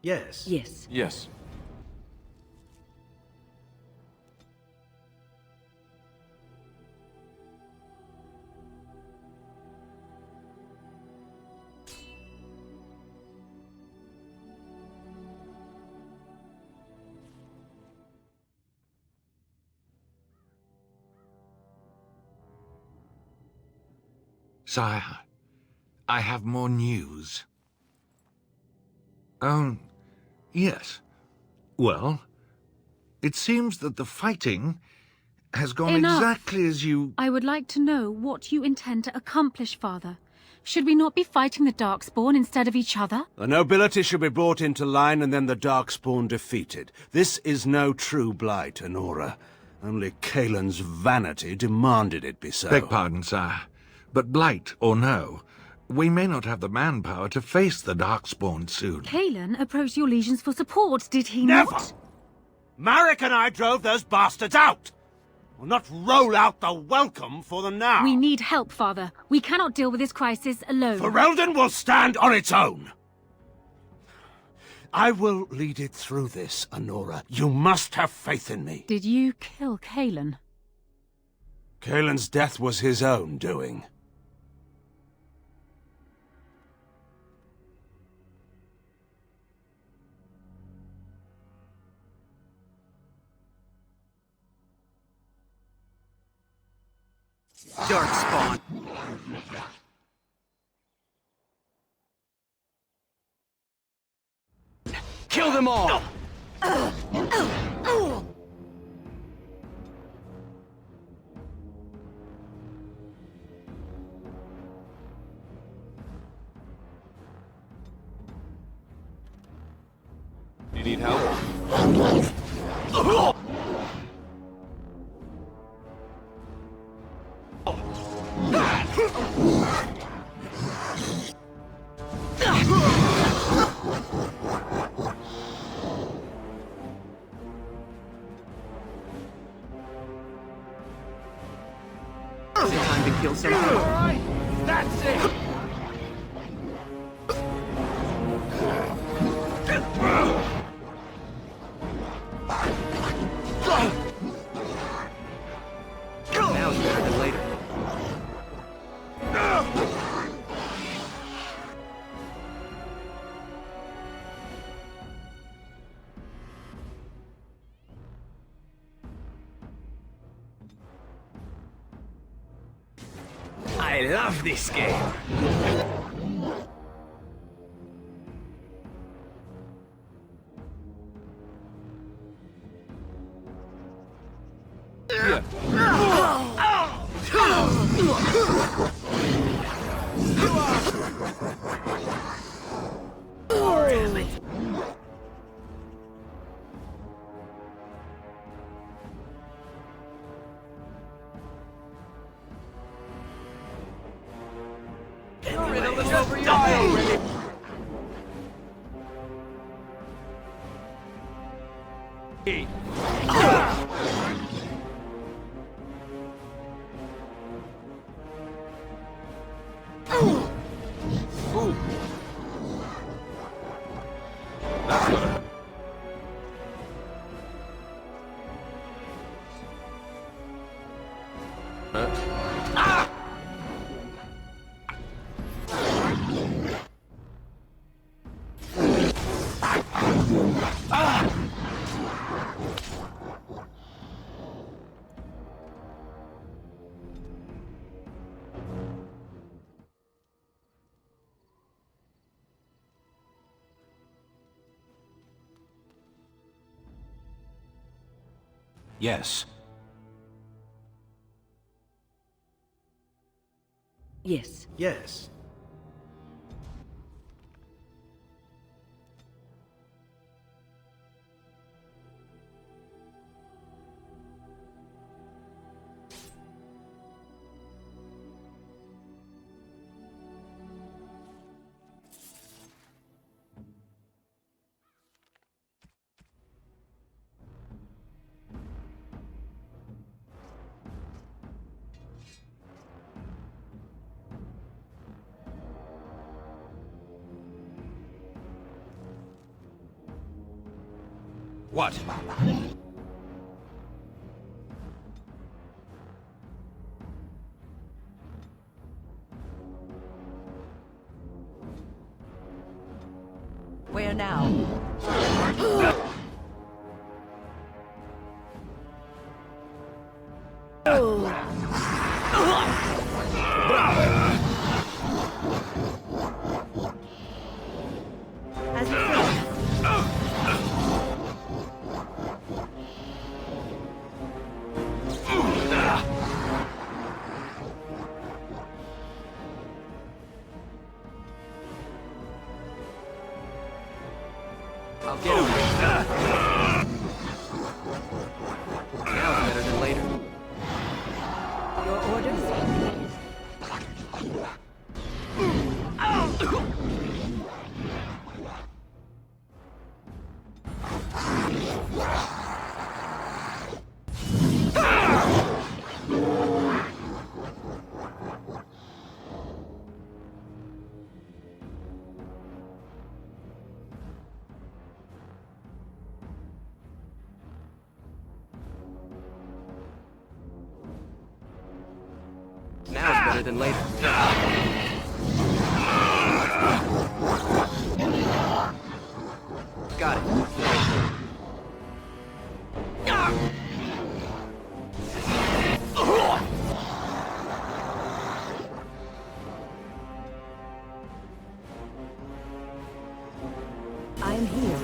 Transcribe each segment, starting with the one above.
Yes. Yes. Yes. Sire, I have more news. Oh, yes. Well, it seems that the fighting has gone Enough. exactly as you... I would like to know what you intend to accomplish, Father. Should we not be fighting the Darkspawn instead of each other? The nobility should be brought into line and then the Darkspawn defeated. This is no true blight, Honora. Only Kaelin's vanity demanded it be so. Beg pardon, sire. But blight or no, we may not have the manpower to face the Darkspawn soon. Kaelin approached your legions for support, did he Never! not? Marek and I drove those bastards out! We'll not roll out the welcome for them now. We need help, Father. We cannot deal with this crisis alone. Ferelden will stand on its own! I will lead it through this, Honora. You must have faith in me. Did you kill Kaelin? Kaelin's death was his own doing. Darkspawn. Kill them all! You need help? Is it time to kill something? Alright, that's it! Now it's better than later. I love this game. Riddle is over your head. That's gonna... Yes. Yes. Yes. What? Where now? As you say. I'll get him. Now's better than later. Your orders? Now's better than later. Got it. I am here.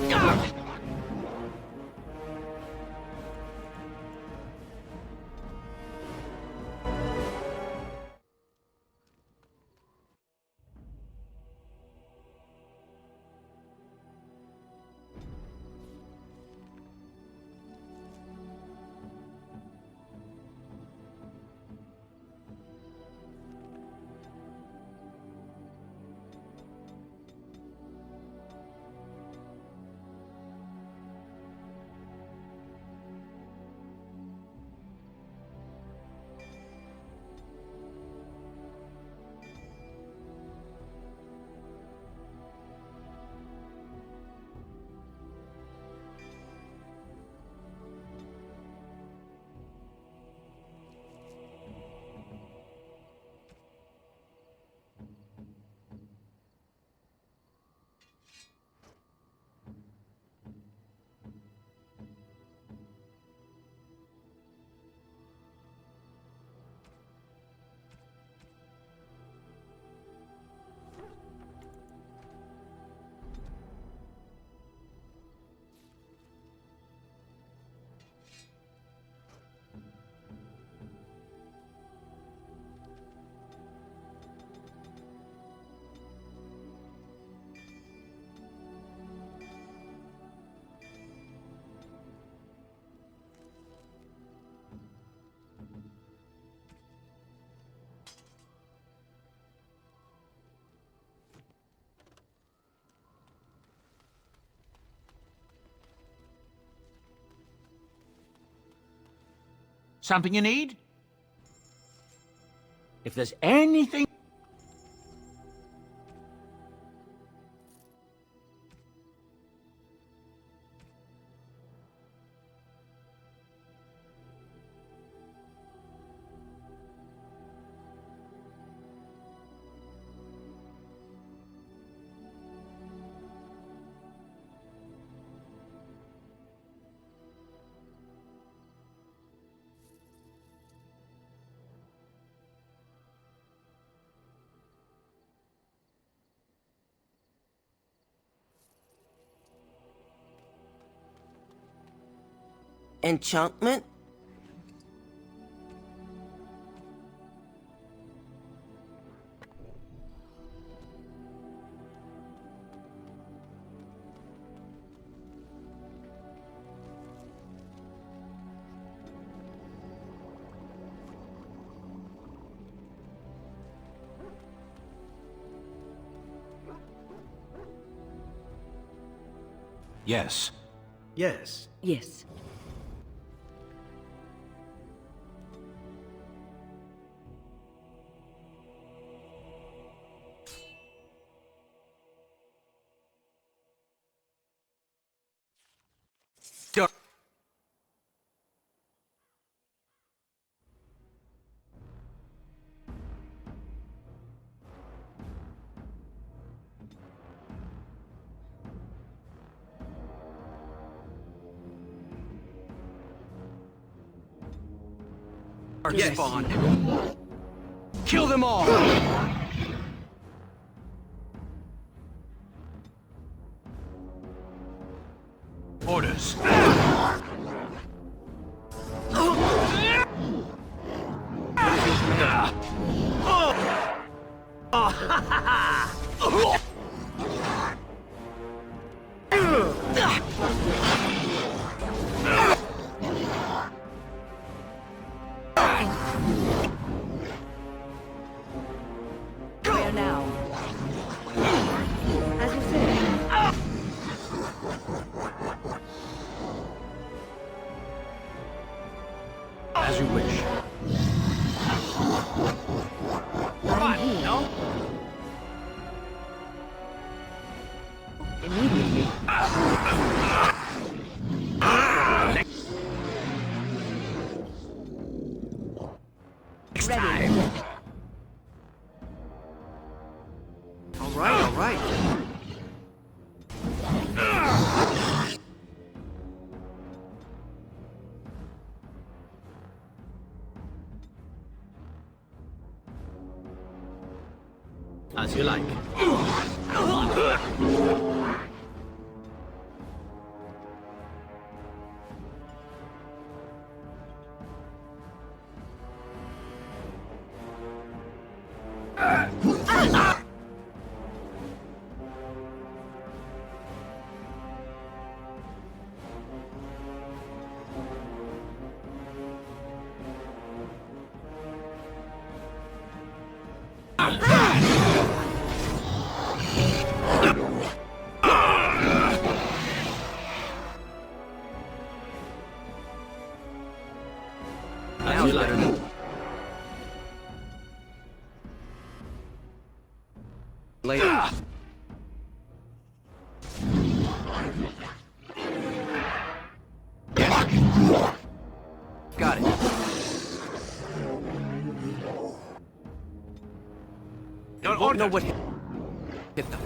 Something you need? If there's anything... Enchantment? Yes. Yes. Yes. Sure. Yes. Spawned. Kill them all! Orders. Where now? As you say. As you wish. I'm here. No? Immediately. Next Ready. time. All right. As you like. Now it's better than later. Got it. Your Won't know order. what hit them.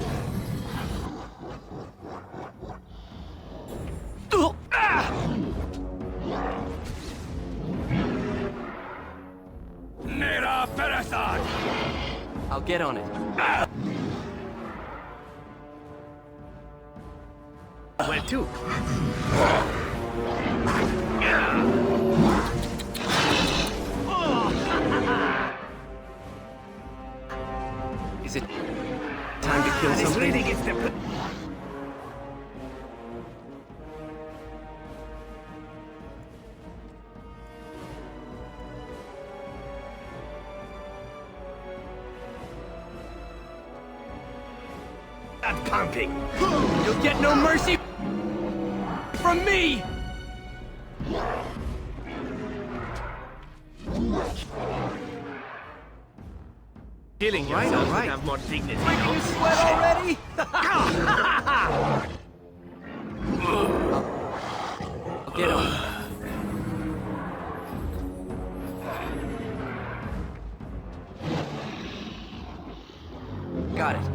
Mira Peresan. I'll get on it. Where to? Is it time to kill This something? really gets the... Not pumping. You'll get no mercy from me! Killing All right, yourself all right. would have more dignity. Making you sweat already? I'll get on it. Got it.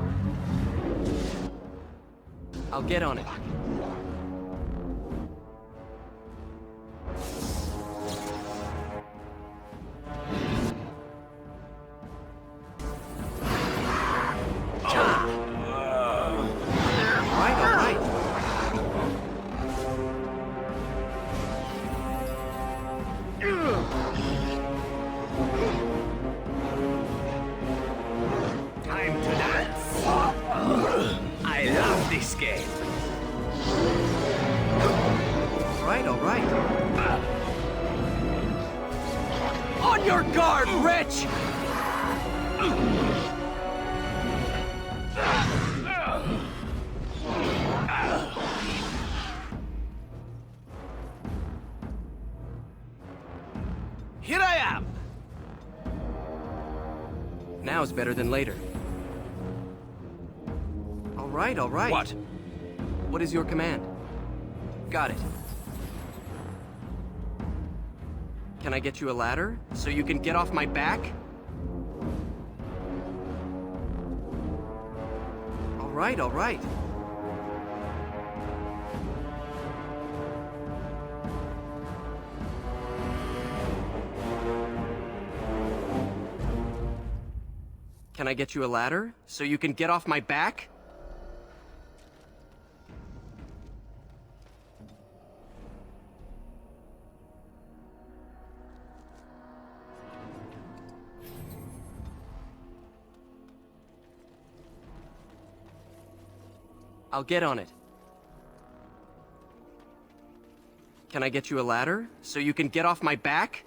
I'll get on it. All right. Time to dance. I love this game. All right. On your guard, Rich! Here I am. Now's better than later. All right. What? What is your command? Got it. Can I get you a ladder so you can get off my back? All right. Can I get you a ladder so you can get off my back? I'll get on it. Can I get you a ladder so you can get off my back?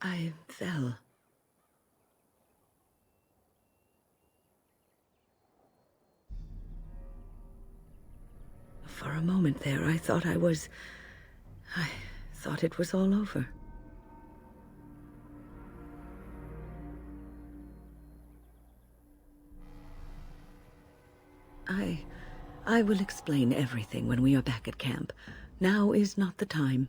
I fell. For a moment there, I thought it was all over. I will explain everything when we are back at camp. Now is not the time.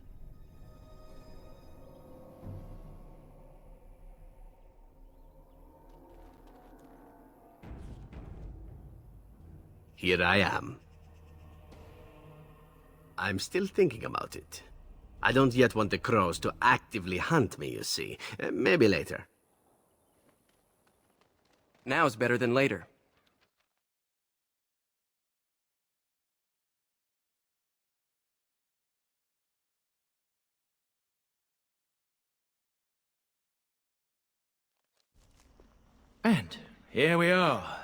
Here I am. I'm still thinking about it. I don't yet want the crows to actively hunt me, you see. Maybe later. Now's better than later. And here we are.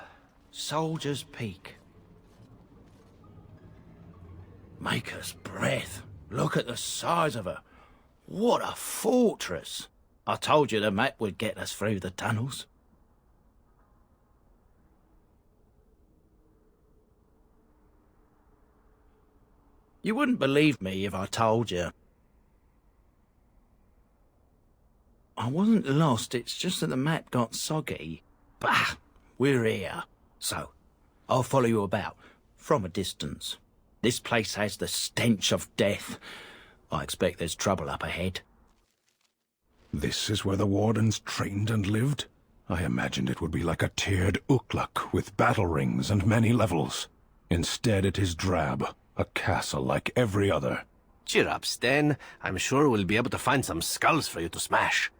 Soldier's Peak. Maker's breath. Look at the size of her. What a fortress. I told you the map would get us through the tunnels. You wouldn't believe me if I told you. I wasn't lost, it's just that the map got soggy. Bah, we're here. So, I'll follow you about, from a distance. This place has the stench of death. I expect there's trouble up ahead. This is where the wardens trained and lived? I imagined it would be like a tiered ukluk with battle rings and many levels. Instead it is drab, a castle like every other. Cheer up, Sten. I'm sure we'll be able to find some skulls for you to smash.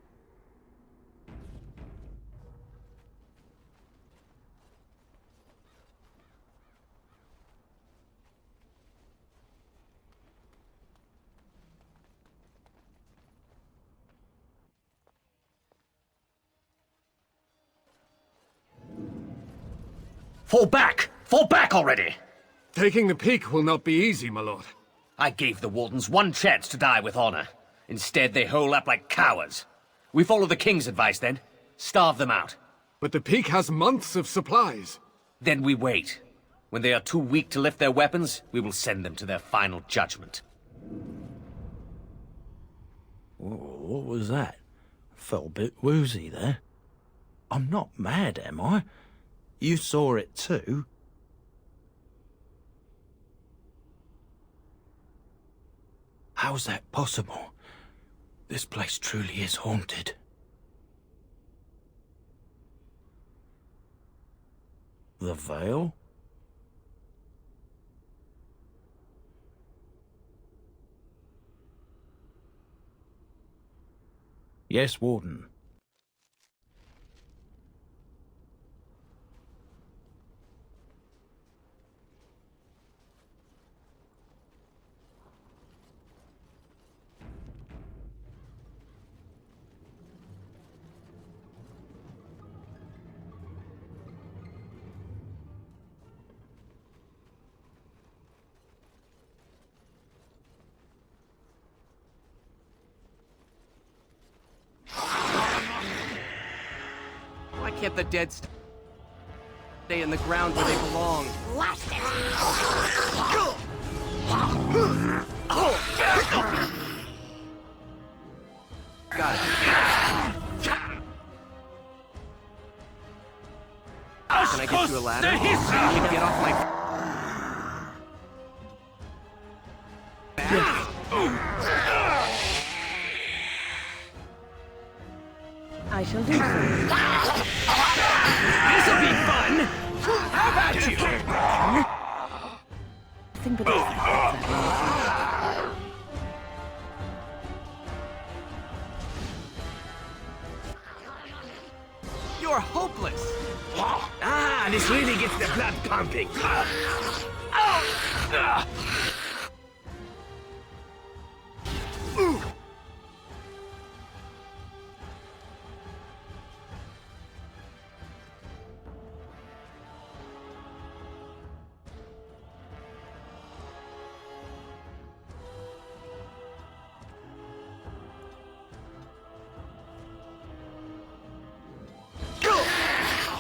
Fall back! Fall back already! Taking the peak will not be easy, my lord. I gave the wardens one chance to die with honor. Instead, they hole up like cowards. We follow the king's advice, then. Starve them out. But the peak has months of supplies. Then we wait. When they are too weak to lift their weapons, we will send them to their final judgment. What was that? Felt a bit woozy there. I'm not mad, am I? You saw it too. How's that possible? This place truly is haunted. The veil? Yes, Warden. can't the dead stay in the ground where they belong? Got it. Can I get you a ladder? So you can get off my back? I shall do so. This'll be fun! How about you? Nothing but excitement. You're hopeless! Ah, this really gets the blood pumping.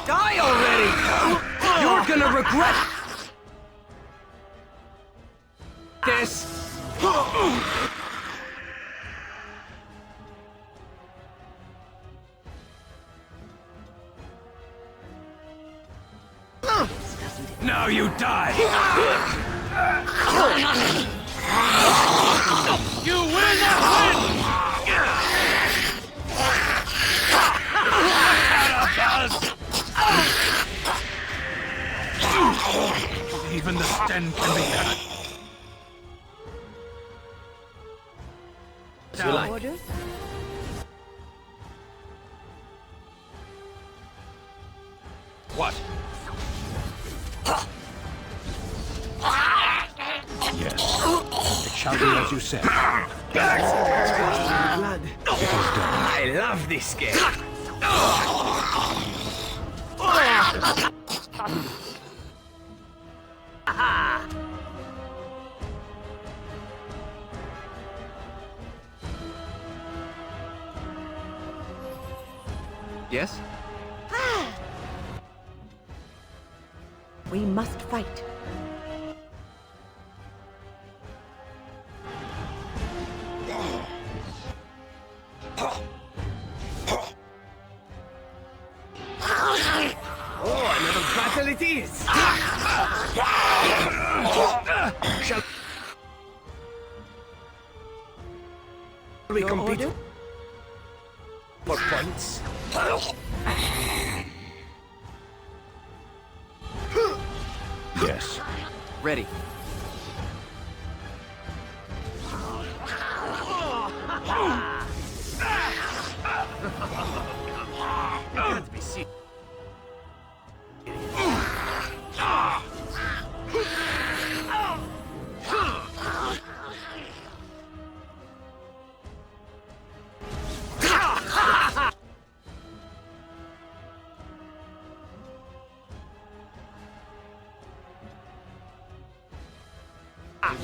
Die already! You're gonna regret this! Now you die! You win that win! Even the sten can be cut. As you like. Orders? What? Yes. It shall be as you said. Blood. I love this game. Yes? We must fight. Oh, another battle it is! Shall we compete Order? for points? Yes. Ready. Can't be seen.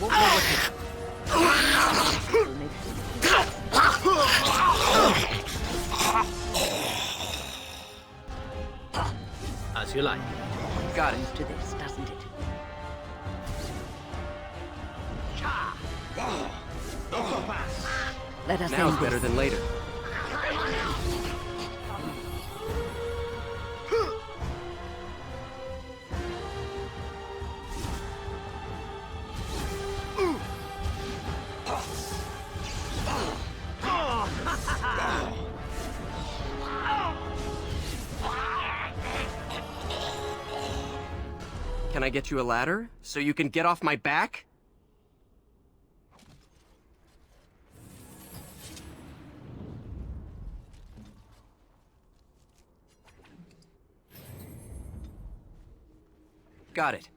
We'll go with it. As you like. Got it. To this, doesn't it? Let us Now end it's better this. than later. Can I get you a ladder so you can get off my back? Got it.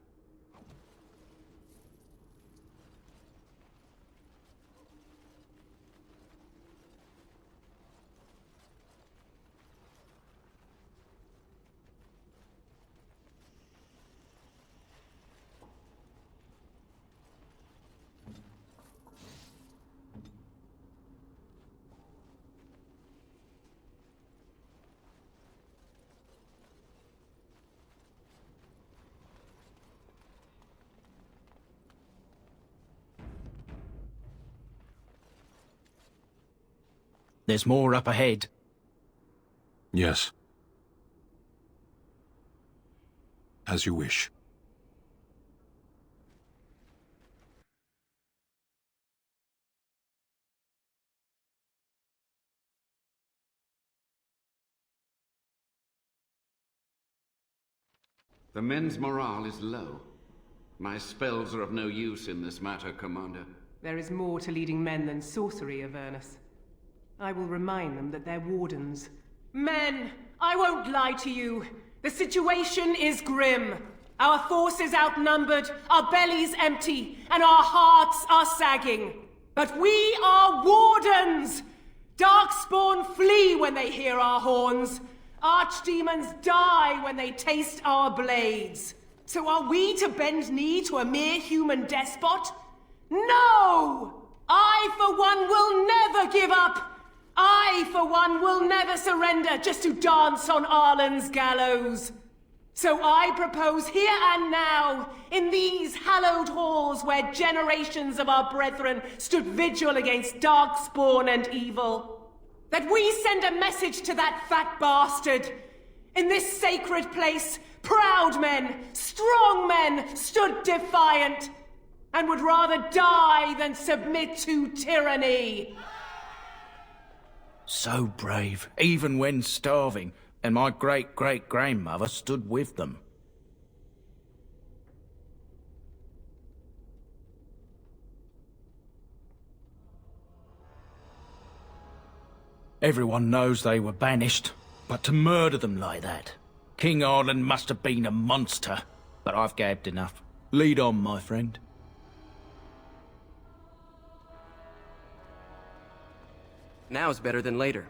There's more up ahead. Yes. As you wish. The men's morale is low. My spells are of no use in this matter, Commander. There is more to leading men than sorcery, Avernus. I will remind them that they're wardens. Men, I won't lie to you. The situation is grim. Our forces outnumbered, our bellies empty, and our hearts are sagging. But we are wardens! Darkspawn flee when they hear our horns. Archdemons die when they taste our blades. So are we to bend knee to a mere human despot? No! I, for one, will never give up! I, for one, will never surrender just to dance on Arlen's gallows. So I propose here and now, in these hallowed halls where generations of our brethren stood vigil against darkspawn and evil, that we send a message to that fat bastard. In this sacred place, proud men, strong men stood defiant, and would rather die than submit to tyranny. So brave, even when starving, and my great-great-grandmother stood with them. Everyone knows they were banished, but to murder them like that... King Arlen must have been a monster, but I've gabbed enough. Lead on, my friend. Now's better than later.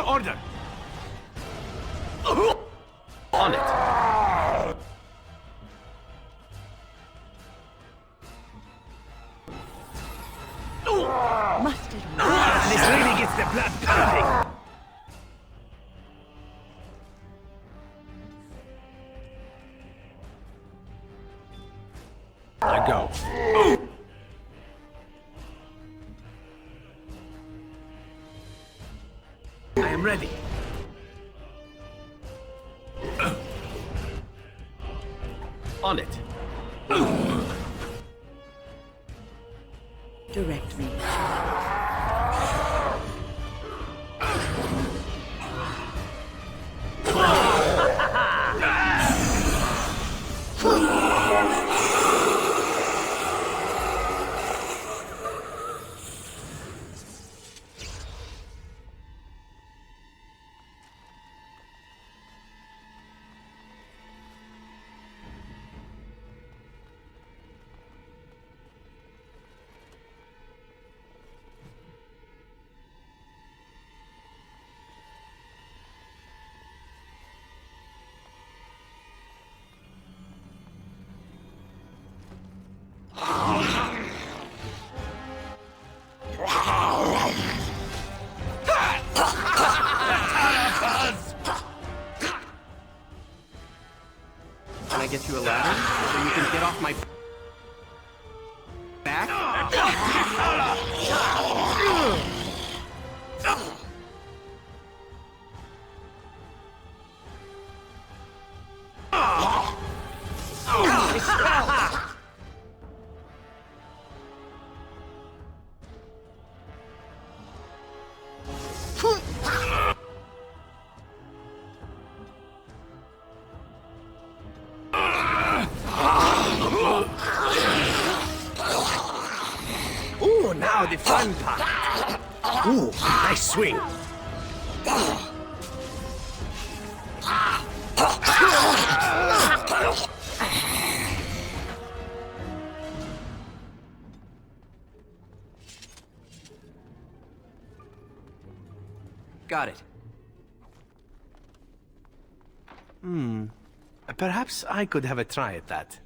Order! On it. Mustard. This really gets the blood pumping! I go. I am ready. On it. Direct me. I get you a ladder so you can get off my back? Ooh, now the fun part. Ooh, nice swing. Got it. Perhaps I could have a try at that.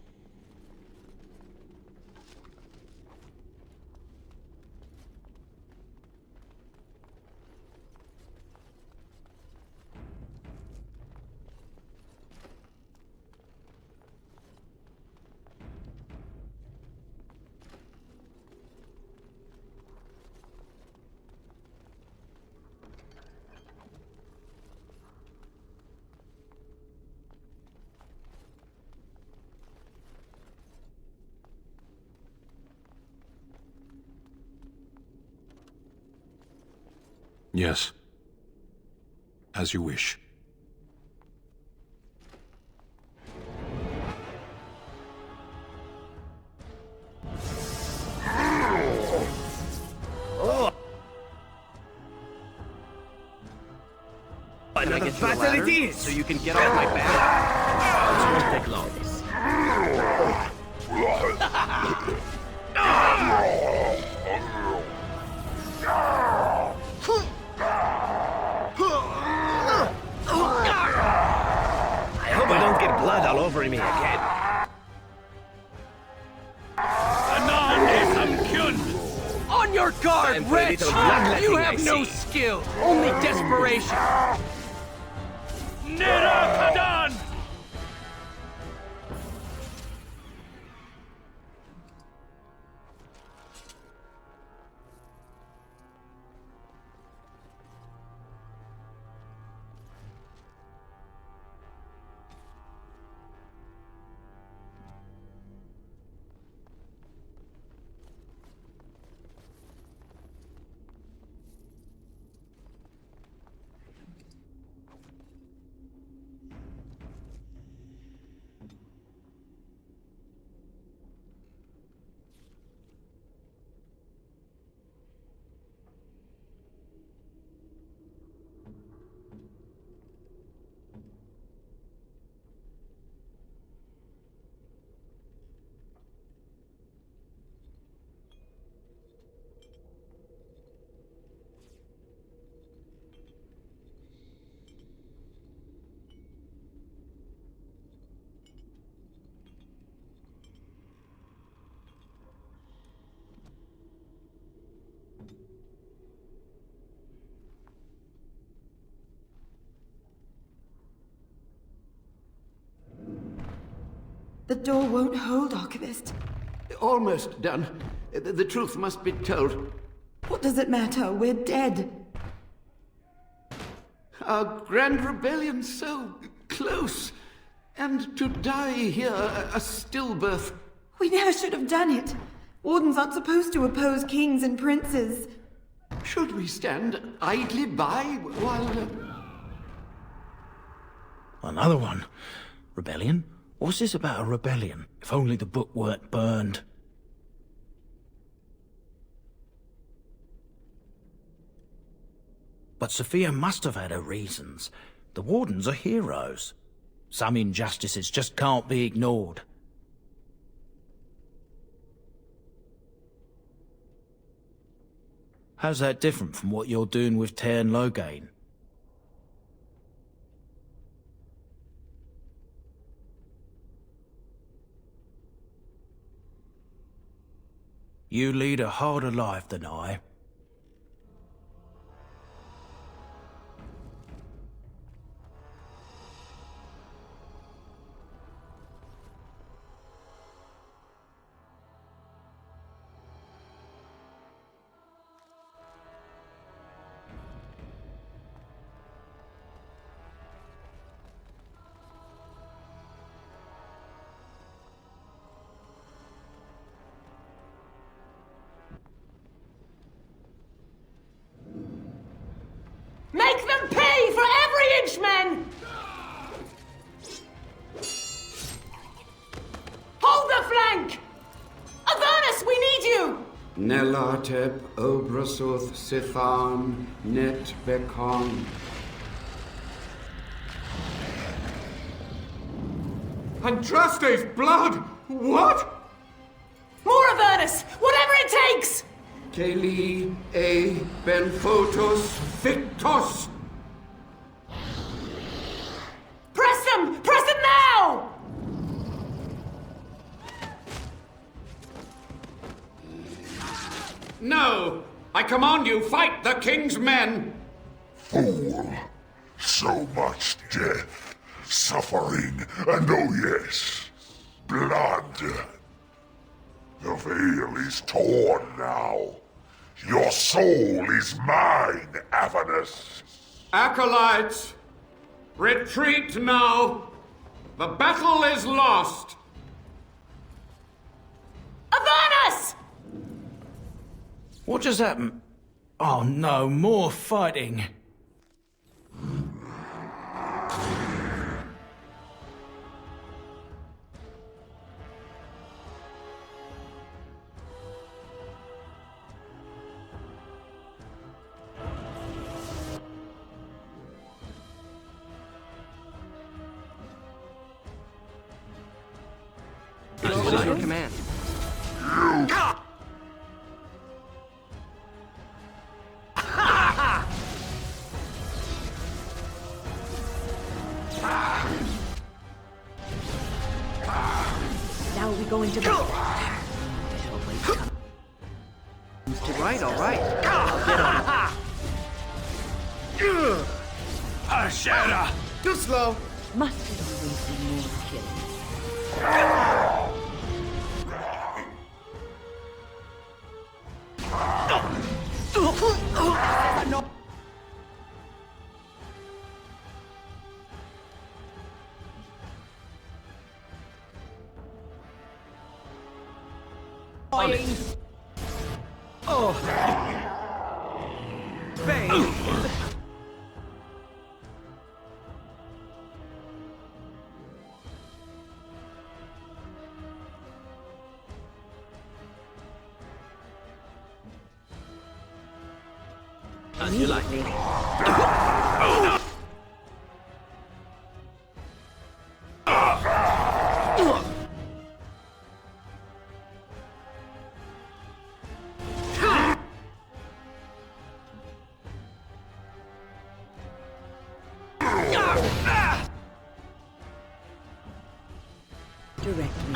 Yes. As you wish. Can I get you a battle ladder it is. so you can get off my back? This won't take long. I hope I don't get blood all over me again. On your guard, Time for a wretch! little bloodletting, You I have no see. skill, only desperation. The door won't hold, Archivist. Almost done. The truth must be told. What does it matter? We're dead. Our grand rebellion so close. And to die here, a stillbirth. We never should have done it. Wardens aren't supposed to oppose kings and princes. Should we stand idly by while... Another one. Rebellion? What's this about a rebellion? If only the book weren't burned. But Sophia must have had her reasons. The Wardens are heroes. Some injustices just can't be ignored. How's that different from what you're doing with Tairn Loghain? You lead a harder life than I. Nelatep Obrasuth Sithan Net Bekon. Andraste's blood! What? More of Ernest! Whatever it takes! Keli e Benfotos Victos! Press them! Press them now! No! I command you, fight the king's men! Fool! So much death, suffering, and oh yes, blood. The veil is torn now. Your soul is mine, Avernus. Acolytes, retreat now! The battle is lost! Avernus! What just happened? Oh no, more fighting. What is your command? Now we go into battle. All right. I'll get on it. Ashera! Too slow. Must it always be more killing? As you like. Direct me.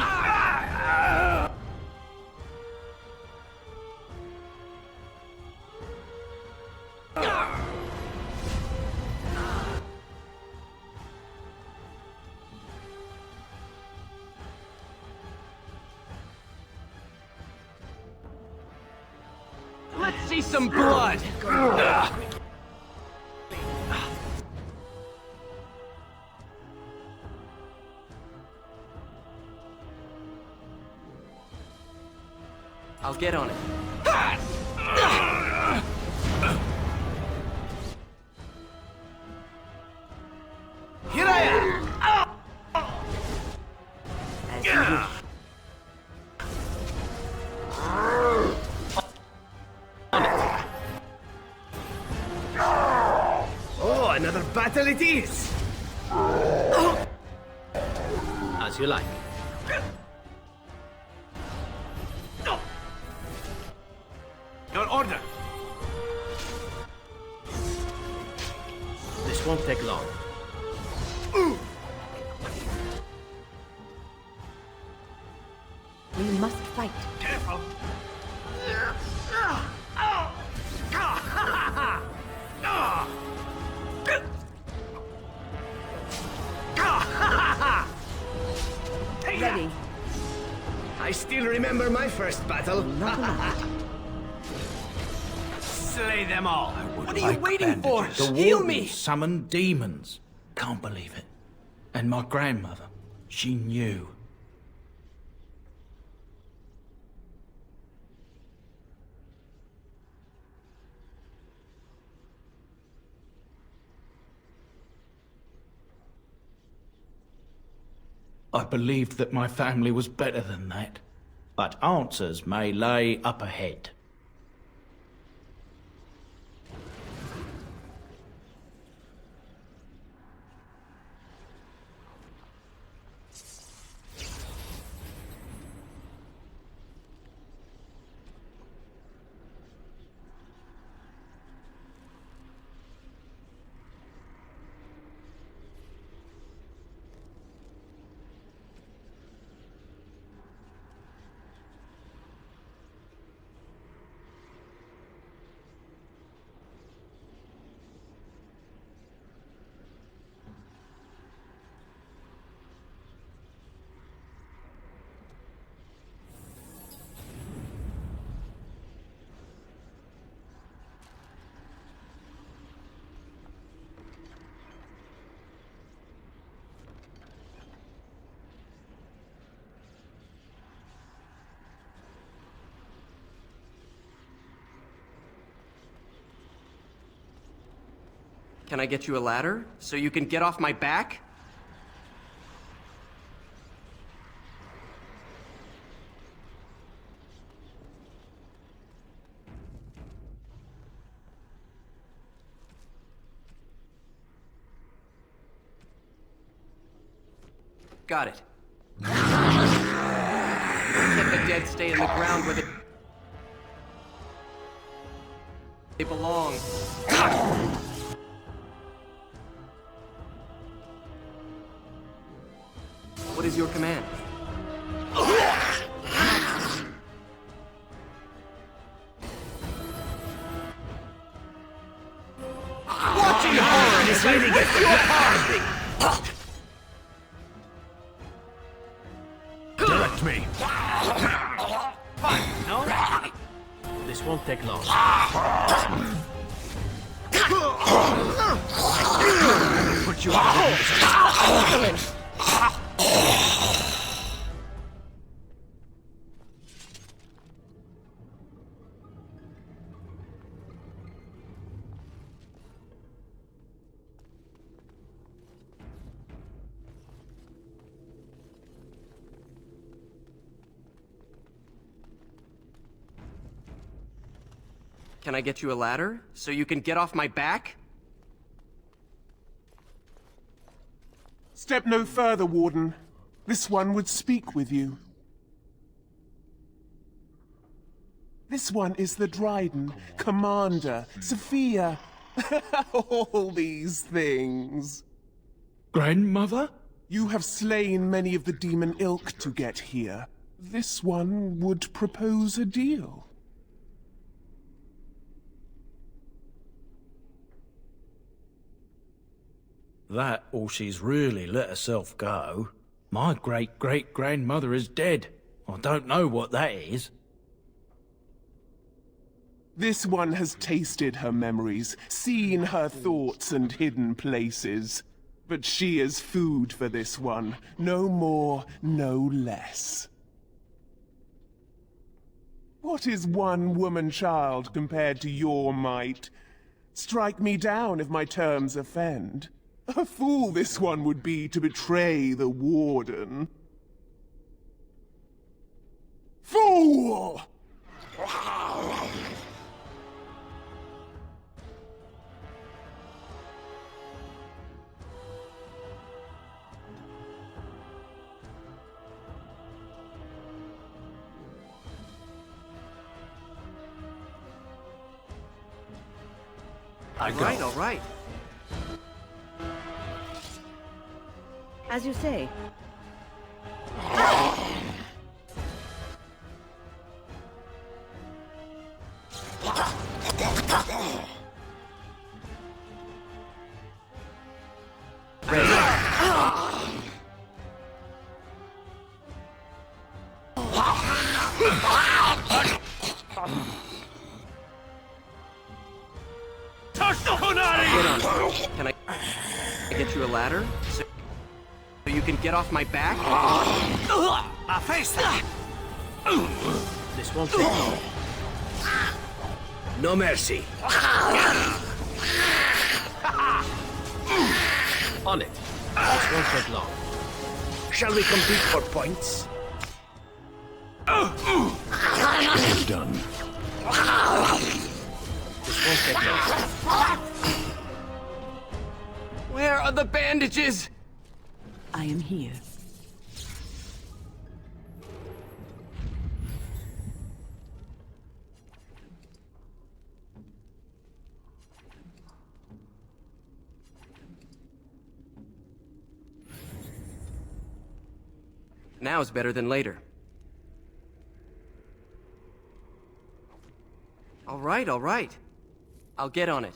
Let's see some blood! I'll get on it. Here I am! As you wish. Oh, another battle it is! As you like. Your order! This won't take long. We must fight. Careful! Ready. I still remember my first battle. Not allowed. Slay them all! What are you waiting for? The Heal warden me! summoned demons. Can't believe it. And my grandmother, she knew. I believed that my family was better than that. but answers may lay up ahead. Can I get you a ladder so you can get off my back? Got it. Let the dead stay in the ground where they belong. What is your command? Watching horror is really gets your party! Direct me. Fine, no? This won't take long. Put you out. Can I get you a ladder so you can get off my back? Step no further, Warden. This one would speak with you. This one is the Dryden, Commander, Sophia. All these things. Grandmother? You have slain many of the demon ilk to get here. This one would propose a deal. That, or she's really let herself go. My great-great-grandmother is dead. I don't know what that is. This one has tasted her memories, seen her thoughts and hidden places. But she is food for this one. No more, no less. What is one woman-child compared to your might? Strike me down if my terms offend. A fool this one would be to betray the Warden. Fool! All right. As you say. Can I get you a ladder so you can get off my back? My face! This won't take long. No mercy. On it. This won't take long. Shall we compete for points? It's done. This won't take long. Where are the bandages? I am here. Now is better than later. All right, all right. I'll get on it.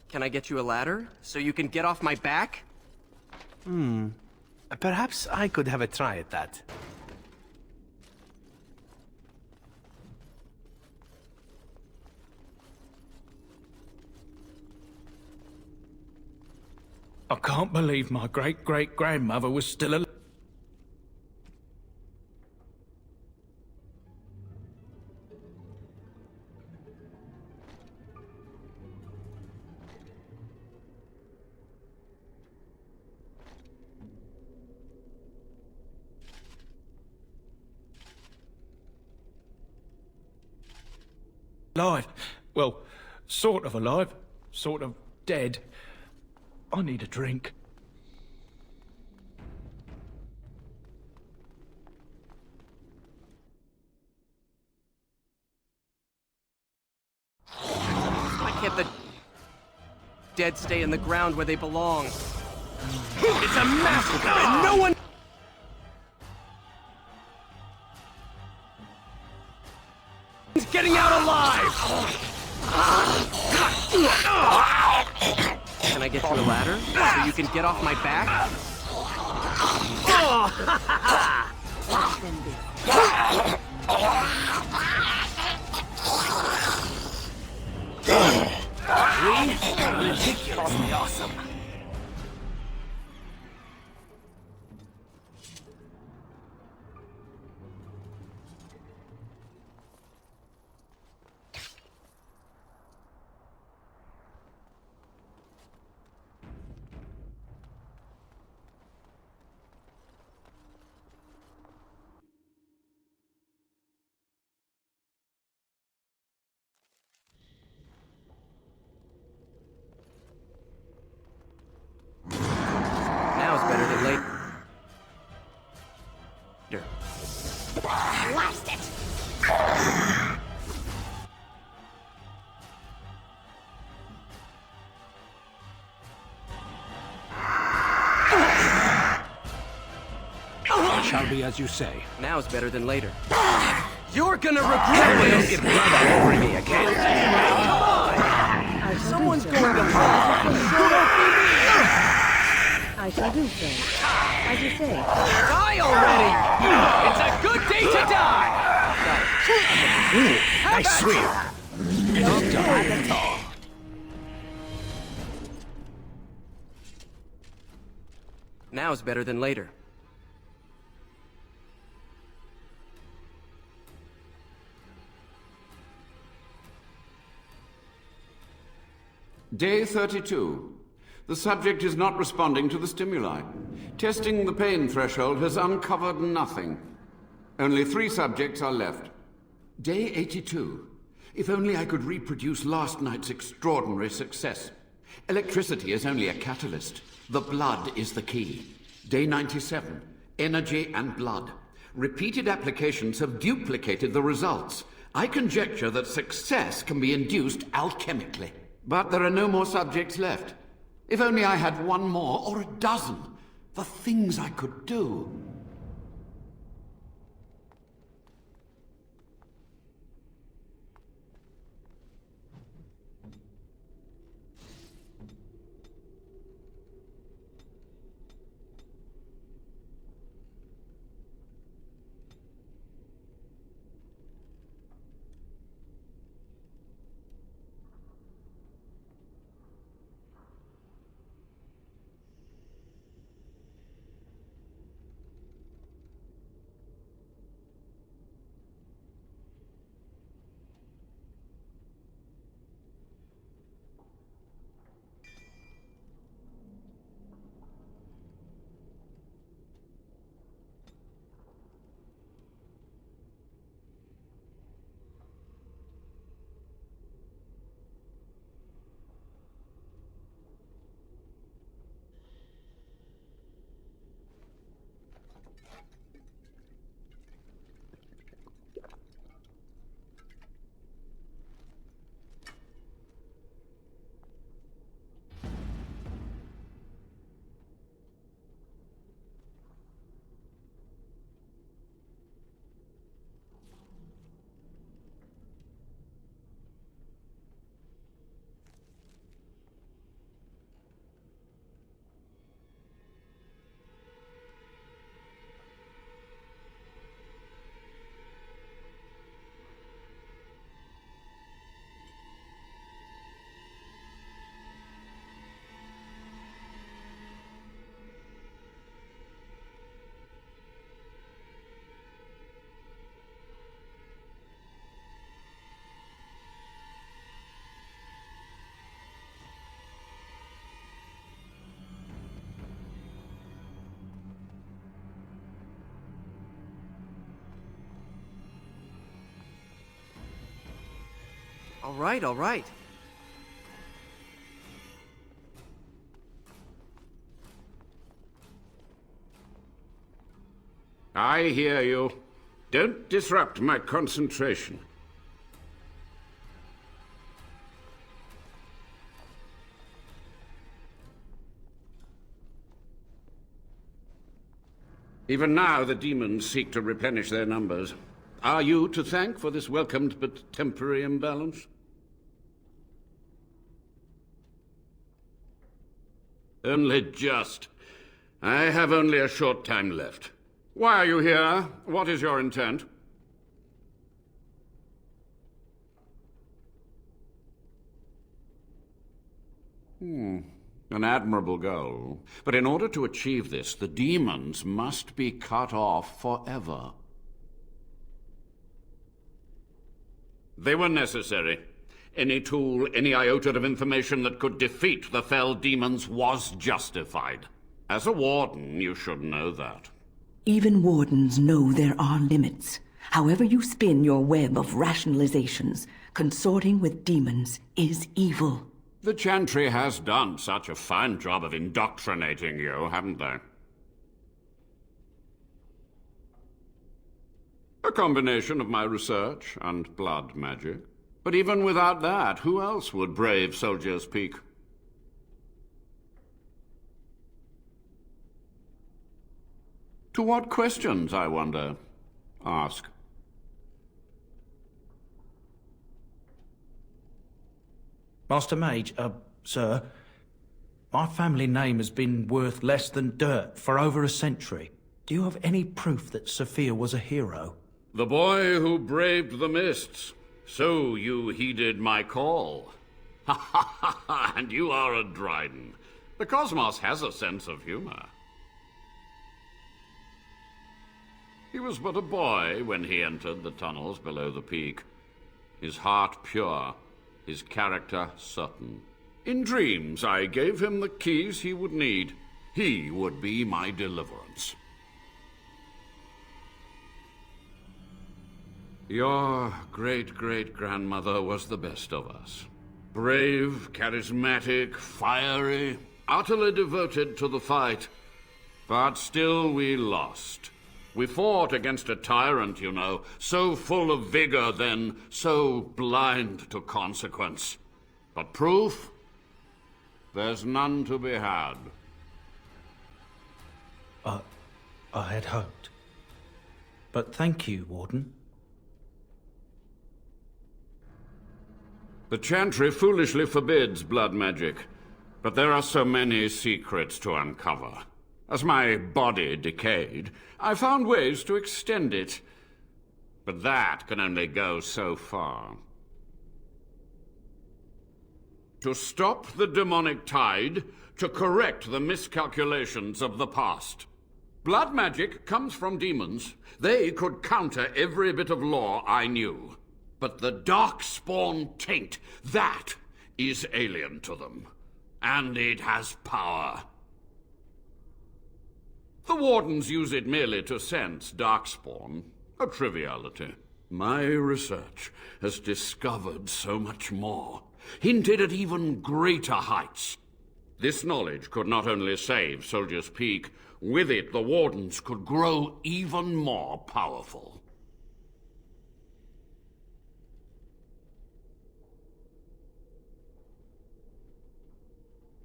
Can I get you a ladder so you can get off my back? Perhaps I could have a try at that. I can't believe my great-great-grandmother was still alive. Alive. Well, sort of alive, sort of dead. I need a drink. Why can't the dead stay in the ground where they belong? It's a massacre and no one... getting out alive! Can I get you a ladder so you can get off my back? Ridiculously awesome. Now is better than later. Blast it! It shall be as you say. Now is better than later. You're gonna regret this! Don't get blood all over me again. Come on! Someone's going to fall. I'll do so. As you say. Die already! It's a good day to die! Nice swim. Not bad at all. Now's better than later. Day 32. The subject is not responding to the stimuli. Testing the pain threshold has uncovered nothing. Only 3 subjects are left. Day 82. If only I could reproduce last night's extraordinary success. Electricity is only a catalyst. The blood is the key. Day 97. Energy and blood. Repeated applications have duplicated the results. I conjecture that success can be induced alchemically. But there are no more subjects left. If only I had 1 more, or a dozen. The things I could do. All right, all right. I hear you. Don't disrupt my concentration. Even now, the demons seek to replenish their numbers. Are you to thank for this welcomed but temporary imbalance? Only just. I have only a short time left. Why are you here? What is your intent? An admirable goal. But in order to achieve this, the demons must be cut off forever. They were necessary. Any tool, any iota of information that could defeat the fell demons was justified. As a warden, you should know that. Even wardens know there are limits. However you spin your web of rationalizations, consorting with demons is evil. The Chantry has done such a fine job of indoctrinating you, haven't they? A combination of my research and blood magic. But even without that, who else would brave Soldier's Peak? To what questions, I wonder? Ask. Master Mage, sir, My family name has been worth less than dirt for over a century. Do you have any proof that Sophia was a hero? The boy who braved the mists. So you heeded my call. Ha ha ha ha, and you are a Dryden. The cosmos has a sense of humor. He was but a boy when he entered the tunnels below the peak. His heart pure, his character certain. In dreams I gave him the keys he would need. He would be my deliverance. Your great-great-grandmother was the best of us. Brave, charismatic, fiery, utterly devoted to the fight. But still we lost. We fought against a tyrant, you know, so full of vigor then, so blind to consequence. But proof? There's none to be had. I had hoped. But thank you, Warden. The Chantry foolishly forbids blood magic, but there are so many secrets to uncover. As my body decayed, I found ways to extend it. But that can only go so far. To stop the demonic tide, to correct the miscalculations of the past. Blood magic comes from demons. They could counter every bit of law I knew. But the darkspawn taint, that is alien to them. And it has power. The Wardens use it merely to sense darkspawn, a triviality. My research has discovered so much more, hinted at even greater heights. This knowledge could not only save Soldier's Peak, with it the Wardens could grow even more powerful.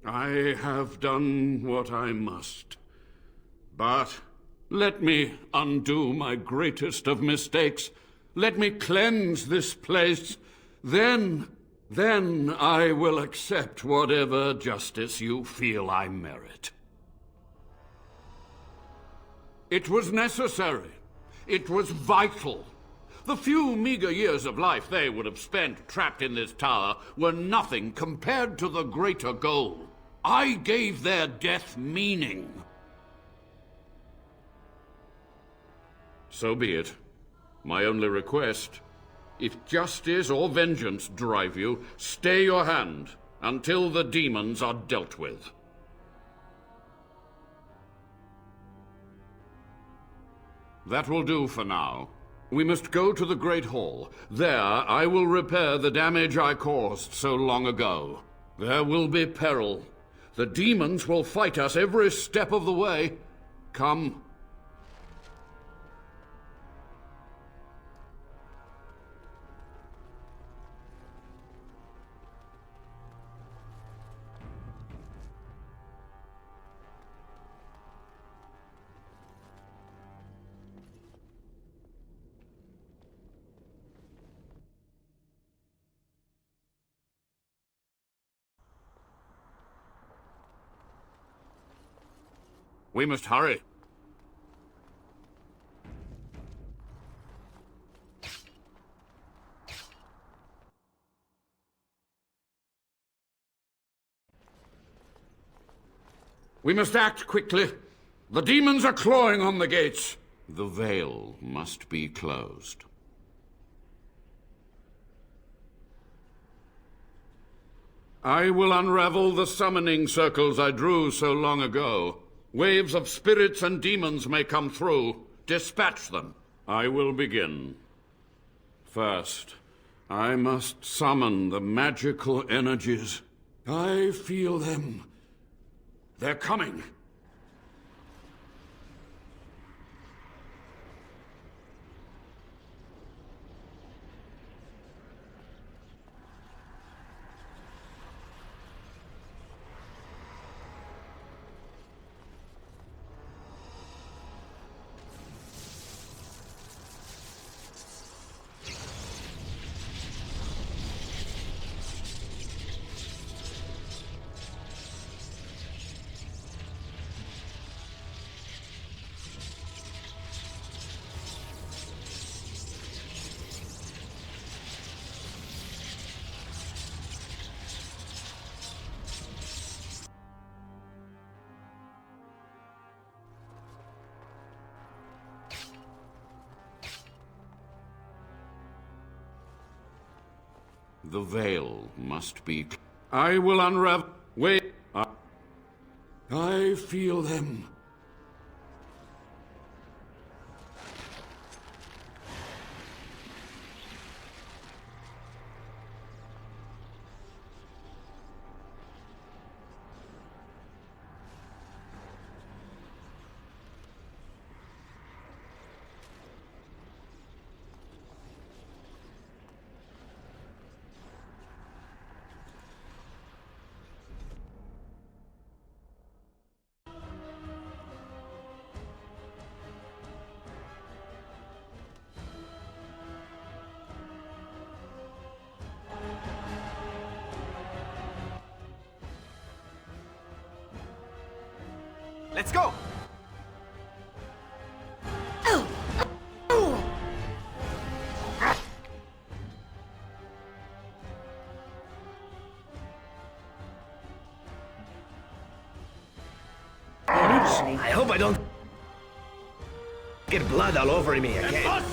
I have done what I must. But let me undo my greatest of mistakes. Let me cleanse this place. Then I will accept whatever justice you feel I merit. It was necessary. It was vital. The few meager years of life they would have spent trapped in this tower were nothing compared to the greater goal. I gave their death meaning. So be it. My only request, if justice or vengeance drive you, stay your hand until the demons are dealt with. That will do for now. We must go to the Great Hall. There I will repair the damage I caused so long ago. There will be peril. The demons will fight us every step of the way. Come. We must hurry. We must act quickly. The demons are clawing on the gates. The veil must be closed. I will unravel the summoning circles I drew so long ago. Waves of spirits and demons may come through. Dispatch them. I will begin. First, I must summon the magical energies. I feel them. They're coming. The veil must be... I will unravel... Wait. I feel them. Let's go! I hope I don't get blood all over me again.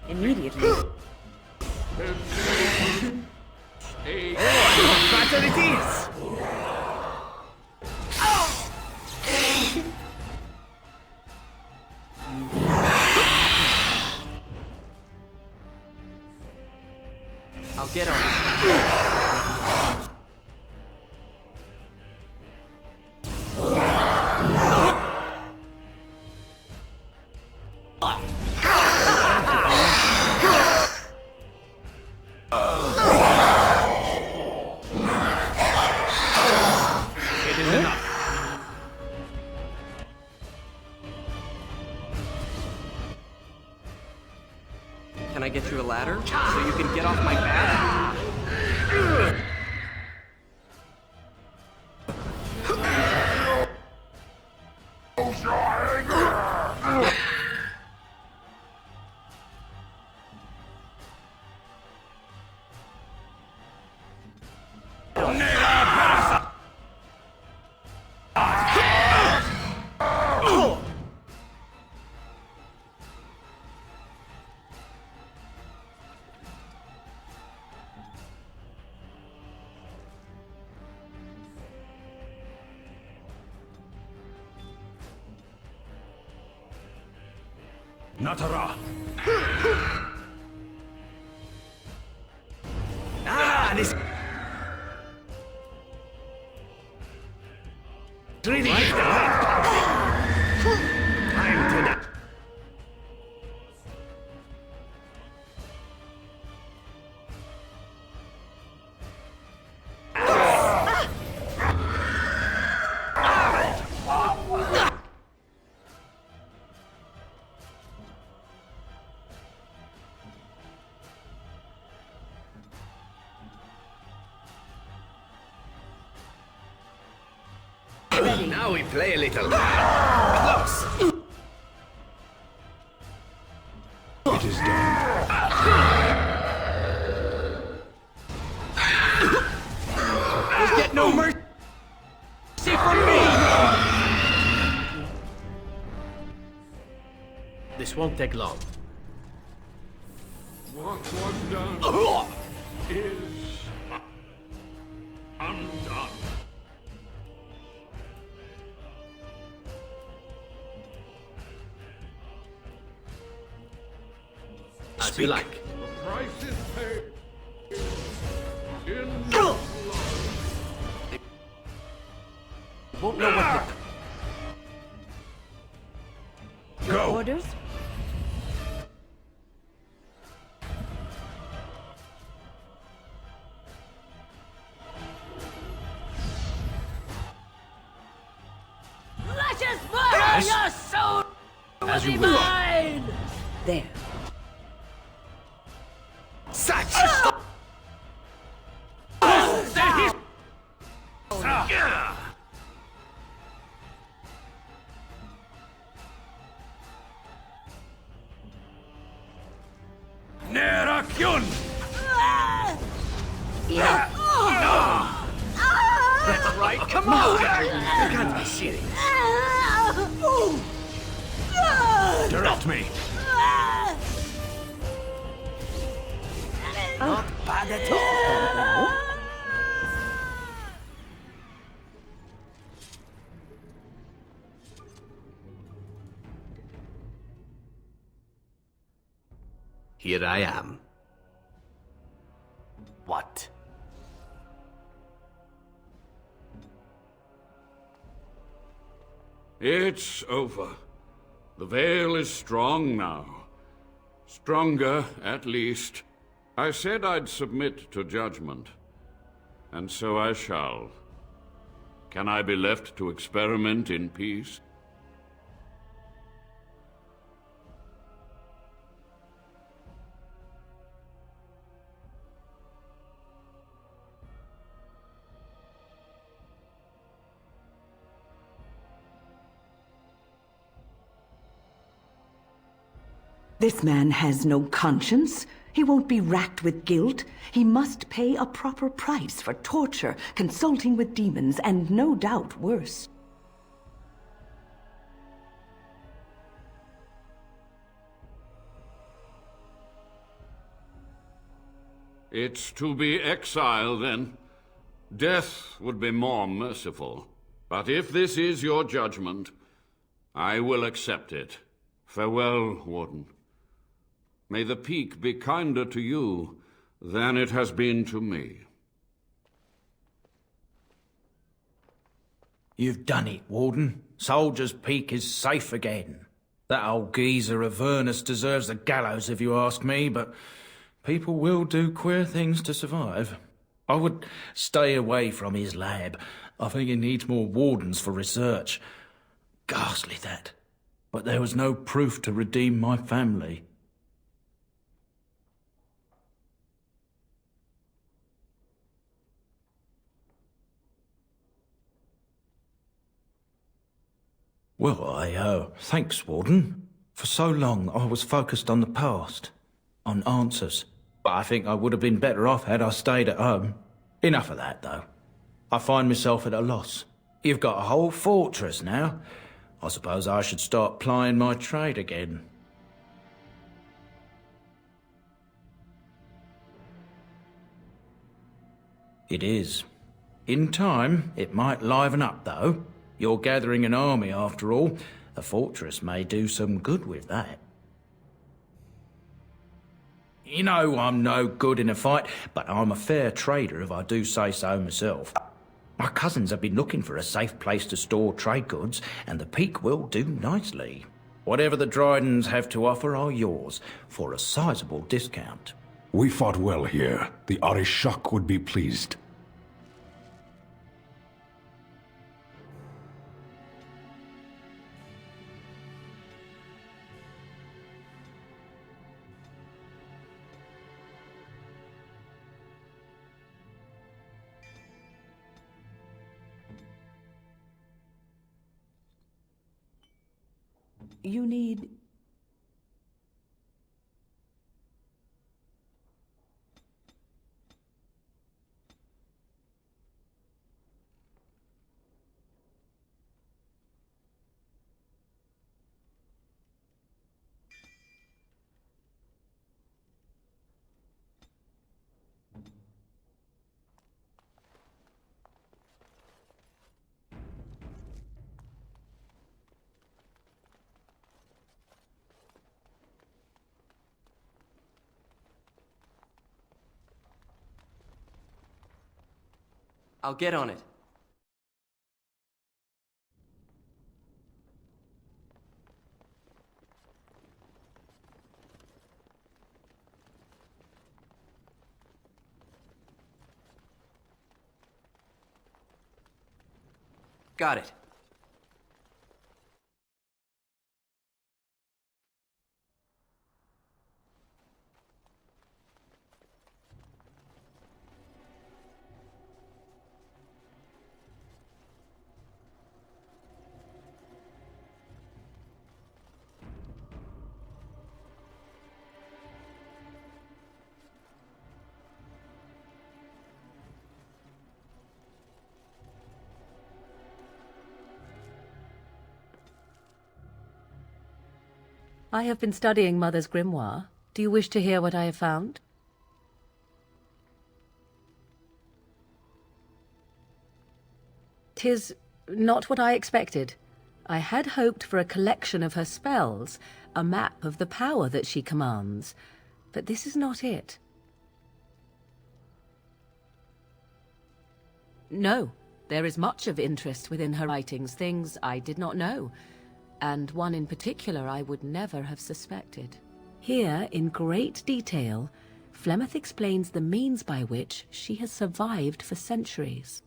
Immediately. Battle it is! I'll get on it. Can I get you a ladder so you can get off my back? Natara! This... Really hit the right path. Time to die. Now we play a little close. It is done. You'll get no mercy from me! This won't take long. What was done is undone. As you like. The price is paid. In Won't know what to... Go. Orders? Luscious burn your soul As will you be will. mine! There. Such! Yun! That's right, come on! You can't be serious. Direct me. Not bad at all. Here I am. What? It's over. The veil is strong now. Stronger, at least. I said I'd submit to judgment. And so I shall. Can I be left to experiment in peace? This man has no conscience. He won't be racked with guilt. He must pay a proper price for torture, consulting with demons, and no doubt worse. It's to be exile, then. Death would be more merciful. But if this is your judgment, I will accept it. Farewell, Warden. May the peak be kinder to you than it has been to me. You've done it, Warden. Soldier's Peak is safe again. That old geezer of Avernus deserves the gallows if you ask me, but people will do queer things to survive. I would stay away from his lab. I think he needs more wardens for research. Ghastly, that. But there was no proof to redeem my family. Well, thanks, Warden. For so long, I was focused on the past, on answers. But I think I would have been better off had I stayed at home. Enough of that, though. I find myself at a loss. You've got a whole fortress now. I suppose I should start plying my trade again. It is. In time, it might liven up, though. You're gathering an army, after all. A fortress may do some good with that. You know I'm no good in a fight, but I'm a fair trader if I do say so myself. My cousins have been looking for a safe place to store trade goods, and the Peak will do nicely. Whatever the Drydens have to offer are yours, for a sizable discount. We fought well here. The Arishok would be pleased. You need... I'll get on it. Got it. I have been studying Mother's grimoire. Do you wish to hear what I have found? "'Tis not what I expected. I had hoped for a collection of her spells, a map of the power that she commands, but this is not it." "No, there is much of interest within her writings, things I did not know, and one in particular I would never have suspected." Here, in great detail, Flemeth explains the means by which she has survived for centuries.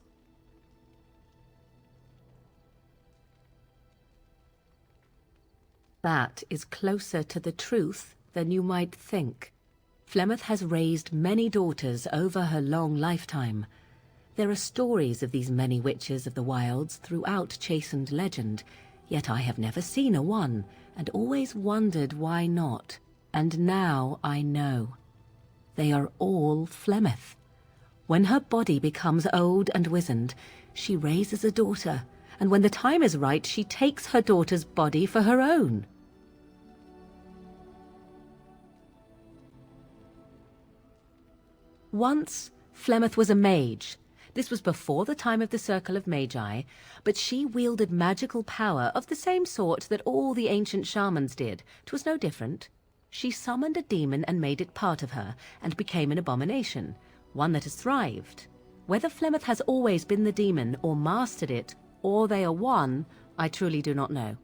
That is closer to the truth than you might think. Flemeth has raised many daughters over her long lifetime. There are stories of these many witches of the wilds throughout chastened legend, yet I have never seen a one, and always wondered why not. And now I know. They are all Flemeth. When her body becomes old and wizened, she raises a daughter, and when the time is right, she takes her daughter's body for her own. Once, Flemeth was a mage. This was before the time of the Circle of Magi, but she wielded magical power of the same sort that all the ancient shamans did. 'Twas no different. She summoned a demon and made it part of her, and became an abomination, one that has thrived. Whether Flemeth has always been the demon, or mastered it, or they are one, I truly do not know.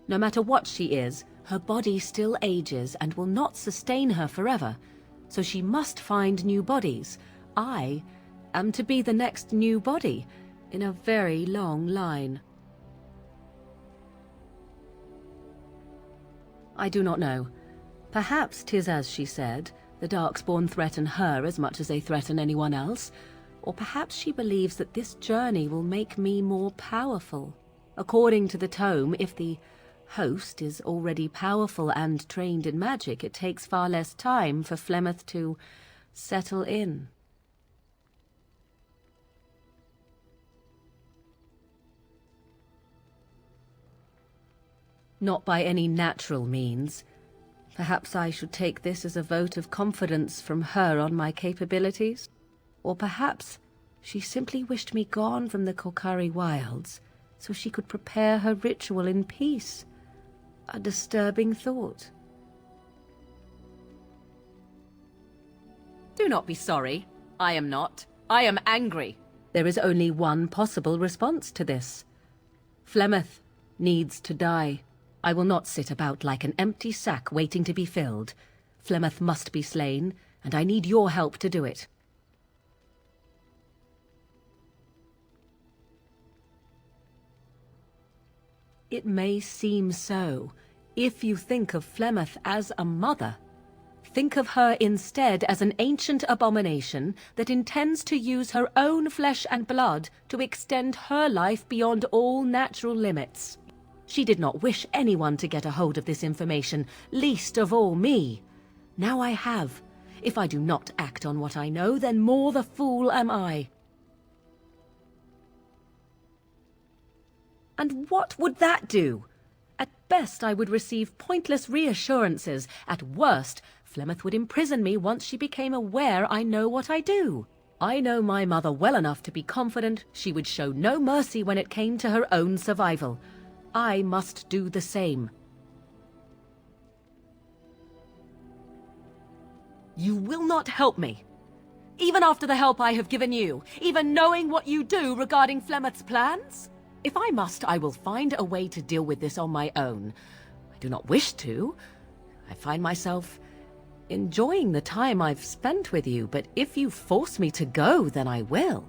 No matter what she is, her body still ages and will not sustain her forever, so she must find new bodies. I am to be the next new body in a very long line. I do not know. Perhaps 'tis as she said, the Darkspawn threaten her as much as they threaten anyone else, or perhaps she believes that this journey will make me more powerful. According to the tome, if the host is already powerful and trained in magic, it takes far less time for Flemeth to settle in. Not by any natural means. Perhaps I should take this as a vote of confidence from her on my capabilities. Or perhaps she simply wished me gone from the Korkari wilds so she could prepare her ritual in peace. A disturbing thought. Do not be sorry. I am not. I am angry. There is only one possible response to this. Flemeth needs to die. I will not sit about like an empty sack waiting to be filled. Flemeth must be slain, and I need your help to do it. It may seem so. If you think of Flemeth as a mother, think of her instead as an ancient abomination that intends to use her own flesh and blood to extend her life beyond all natural limits. She did not wish anyone to get a hold of this information, least of all me. Now I have. If I do not act on what I know, then more the fool am I. And what would that do? At best, I would receive pointless reassurances. At worst, Flemeth would imprison me once she became aware I know what I do. I know my mother well enough to be confident she would show no mercy when it came to her own survival. I must do the same. You will not help me. Even after the help I have given you, even knowing what you do regarding Flemeth's plans? If I must, I will find a way to deal with this on my own. I do not wish to. I find myself enjoying the time I've spent with you, but if you force me to go, then I will.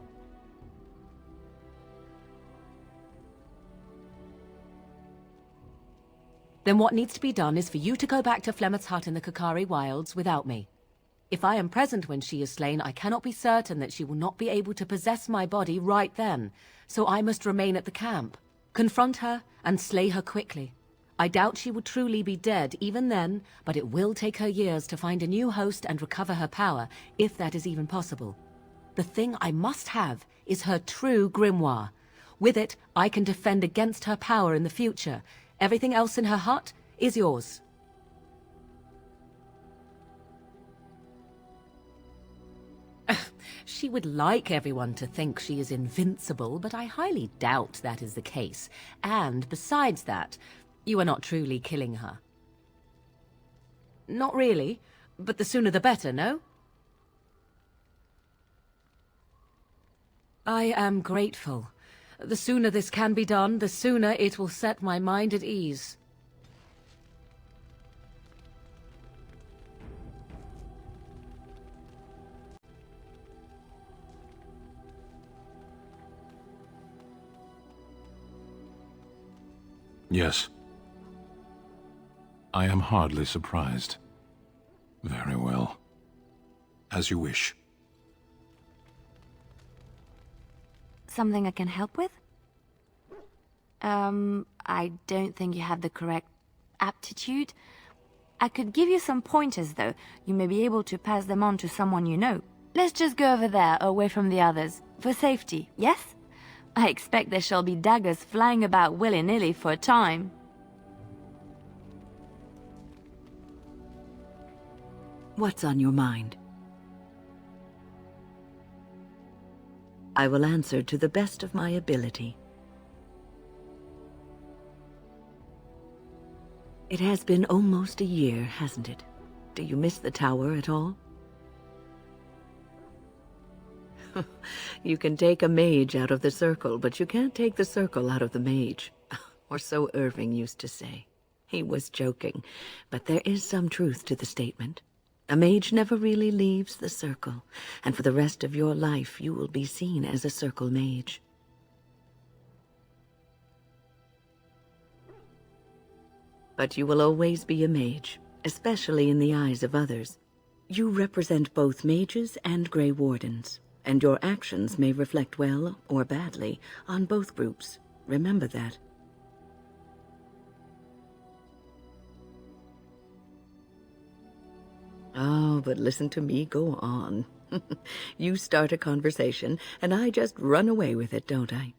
Then what needs to be done is for you to go back to Flemeth's hut in the Korkari wilds without me. If I am present when she is slain, I cannot be certain that she will not be able to possess my body right then, so I must remain at the camp. Confront her and slay her quickly. I doubt she will truly be dead even then, but it will take her years to find a new host and recover her power, if that is even possible. The thing I must have is her true grimoire. With it, I can defend against her power in the future. Everything else in her hut is yours. She would like everyone to think she is invincible, but I highly doubt that is the case. And besides that, you are not truly killing her. Not really, but the sooner the better, no? I am grateful. The sooner this can be done, the sooner it will set my mind at ease. Yes. I am hardly surprised. Very well. As you wish. Something I can help with? I don't think you have the correct aptitude. I could give you some pointers, though. You may be able to pass them on to someone you know. Let's just go over there, away from the others. For safety, yes? I expect there shall be daggers flying about willy-nilly for a time. What's on your mind? I will answer to the best of my ability. It has been almost a year, hasn't it? Do you miss the tower at all? You can take a mage out of the circle, but you can't take the circle out of the mage. Or so Irving used to say. He was joking, but there is some truth to the statement. A mage never really leaves the circle, and for the rest of your life you will be seen as a circle mage. But you will always be a mage, especially in the eyes of others. You represent both mages and Grey Wardens, and your actions may reflect well or badly on both groups. Remember that. Oh, but listen to me go on. You start a conversation, and I just run away with it, don't I?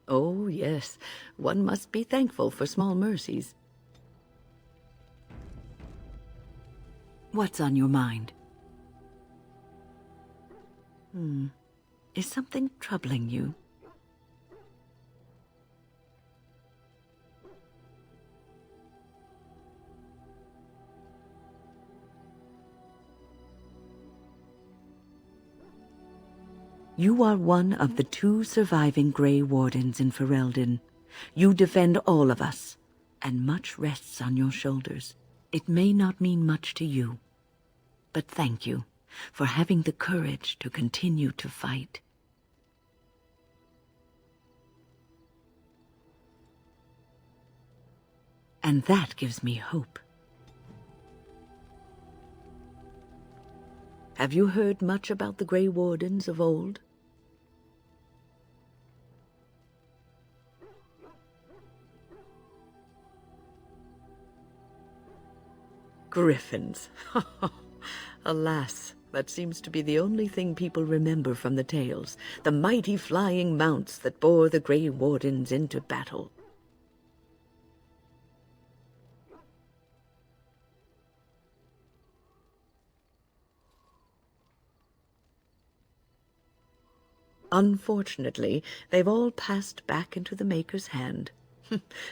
Oh, yes. One must be thankful for small mercies. What's on your mind? Is something troubling you? You are one of the 2 surviving Grey Wardens in Ferelden. You defend all of us, and much rests on your shoulders. It may not mean much to you, but thank you for having the courage to continue to fight. And that gives me hope. Have you heard much about the Grey Wardens of old? Griffins. Alas, that seems to be the only thing people remember from the tales. The mighty flying mounts that bore the Grey Wardens into battle. Unfortunately, they've all passed back into the Maker's hand.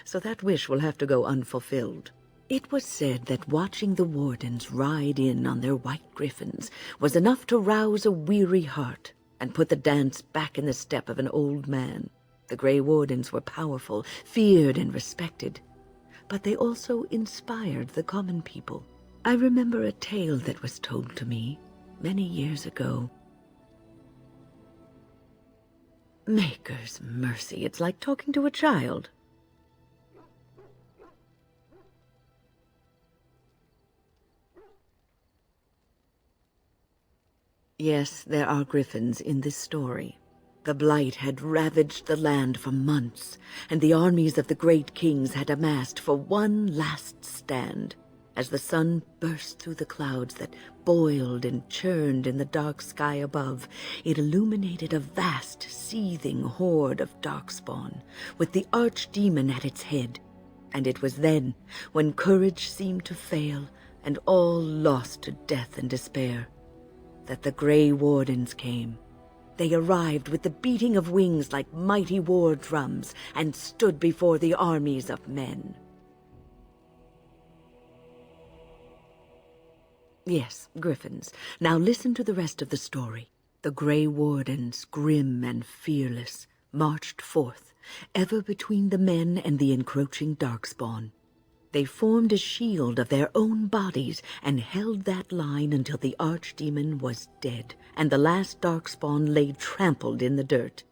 So that wish will have to go unfulfilled. It was said that watching the Wardens ride in on their white griffins was enough to rouse a weary heart and put the dance back in the step of an old man. The Grey Wardens were powerful, feared and respected, but they also inspired the common people. I remember a tale that was told to me many years ago. Maker's mercy, it's like talking to a child. Yes, there are griffins in this story. The blight had ravaged the land for months, and the armies of the great kings had amassed for one last stand. As the sun burst through the clouds that boiled and churned in the dark sky above, it illuminated a vast, seething horde of darkspawn, with the archdemon at its head. And it was then, when courage seemed to fail, and all lost to death and despair, that the Grey Wardens came. They arrived with the beating of wings like mighty war drums, and stood before the armies of men. Yes, Griffins. Now listen to the rest of the story. The Grey Wardens, grim and fearless, marched forth, ever between the men and the encroaching darkspawn. They formed a shield of their own bodies and held that line until the archdemon was dead and the last darkspawn lay trampled in the dirt.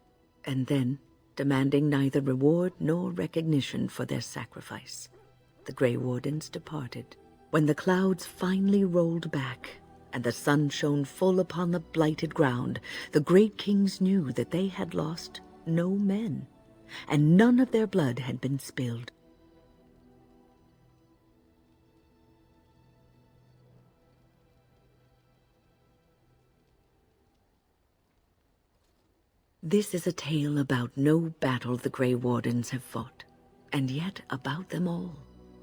And then, demanding neither reward nor recognition for their sacrifice, the Grey Wardens departed. When the clouds finally rolled back and the sun shone full upon the blighted ground, the great kings knew that they had lost no men, and none of their blood had been spilled. This is a tale about no battle the Grey Wardens have fought, and yet about them all.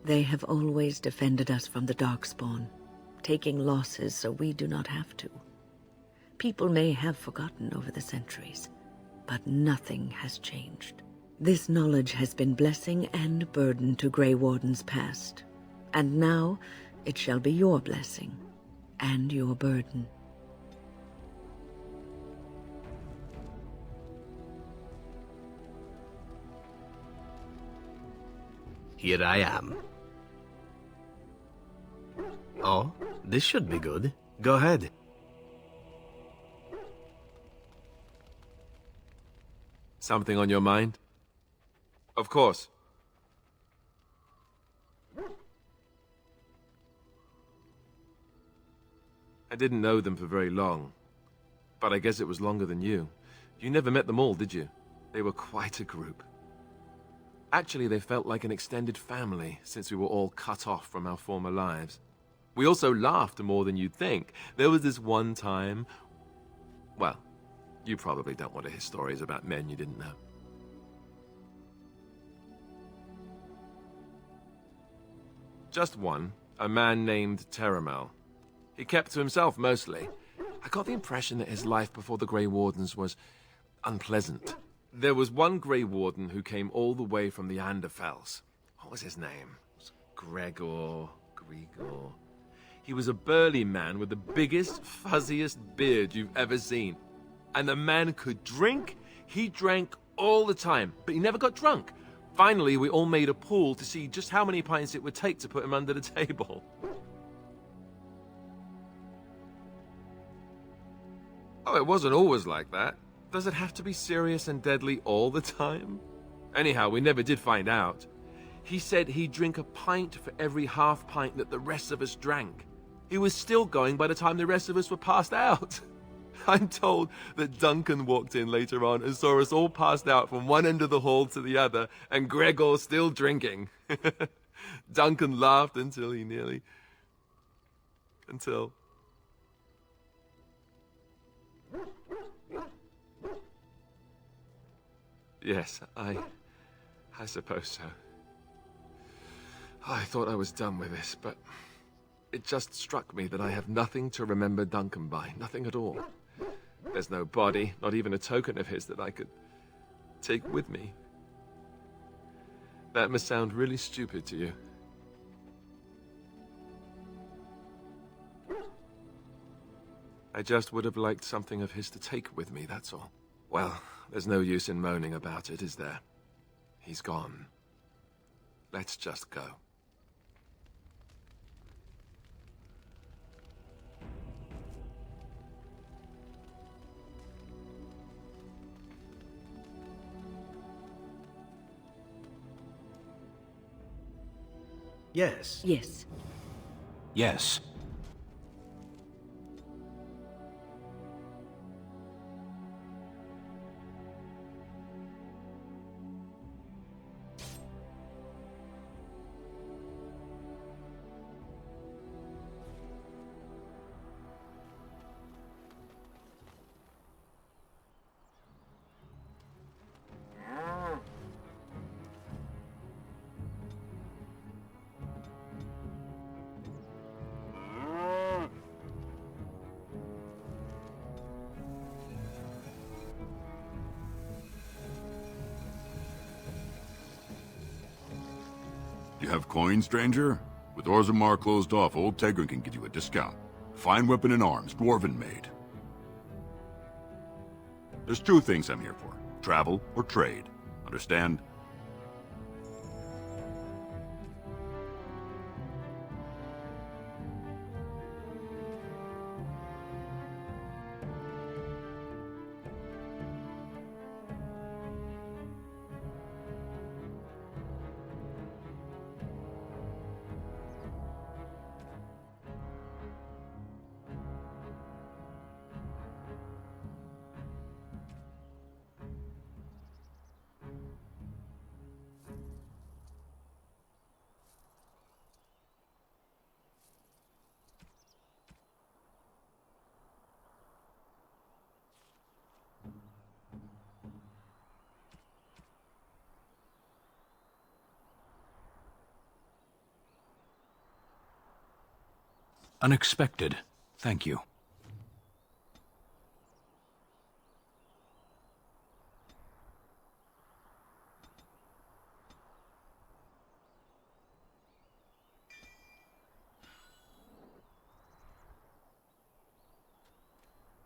They have always defended us from the Darkspawn, taking losses so we do not have to. People may have forgotten over the centuries, but nothing has changed. This knowledge has been blessing and burden to Grey Wardens past, and now it shall be your blessing and your burden. Here I am. Oh, this should be good. Go ahead. Something on your mind? Of course. I didn't know them for very long, but I guess it was longer than you. You never met them all, did you? They were quite a group. Actually, they felt like an extended family since we were all cut off from our former lives. We also laughed more than you'd think. There was this one time... Well, you probably don't want to hear stories about men you didn't know. Just one, a man named Terramel. He kept to himself mostly. I got the impression that his life before the Grey Wardens was unpleasant. There was one Grey Warden who came all the way from the Anderfels. What was his name? It was Gregor. He was a burly man with the biggest, fuzziest beard you've ever seen. And the man could drink. He drank all the time, but he never got drunk. Finally, we all made a pool to see just how many pints it would take to put him under the table. Oh, it wasn't always like that. Does it have to be serious and deadly all the time? Anyhow, we never did find out. He said he'd drink a pint for every half pint that the rest of us drank. He was still going by the time the rest of us were passed out. I'm told that Duncan walked in later on and saw us all passed out from one end of the hall to the other, and Gregor still drinking. Duncan laughed until he nearly... Yes, I suppose so. I thought I was done with this, but it just struck me that I have nothing to remember Duncan by, nothing at all. There's no body, not even a token of his that I could take with me. That must sound really stupid to you. I just would have liked something of his to take with me, that's all. Well, there's no use in moaning about it, is there? He's gone. Let's just go. Yes. Yes. Yes. You have coin, stranger? With Orzammar closed off, old Tegrin can give you a discount. Fine weapon and arms, dwarven made. There's two things I'm here for. Travel or trade. Understand? Unexpected. Thank you.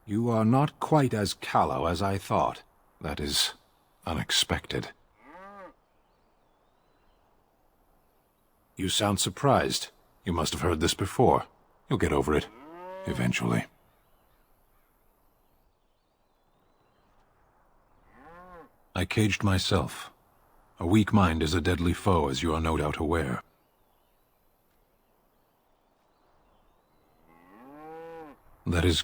You are not quite as callow as I thought. That is unexpected. You sound surprised. You must have heard this before. You'll get over it. Eventually. I caged myself. A weak mind is a deadly foe, as you are no doubt aware. That is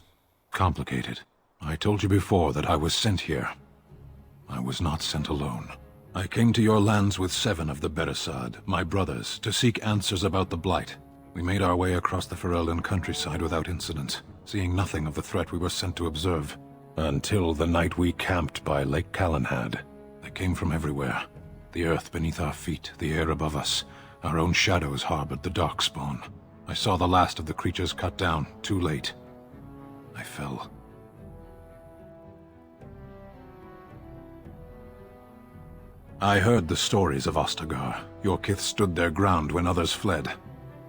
complicated. I told you before that I was sent here. I was not sent alone. I came to your lands with 7 of the Beresad, my brothers, to seek answers about the Blight. We made our way across the Ferelden countryside without incident, seeing nothing of the threat we were sent to observe. Until the night we camped by Lake Calenhad. They came from everywhere. The earth beneath our feet, the air above us. Our own shadows harbored the Darkspawn. I saw the last of the creatures cut down, too late. I fell. I heard the stories of Ostagar. Your kith stood their ground when others fled.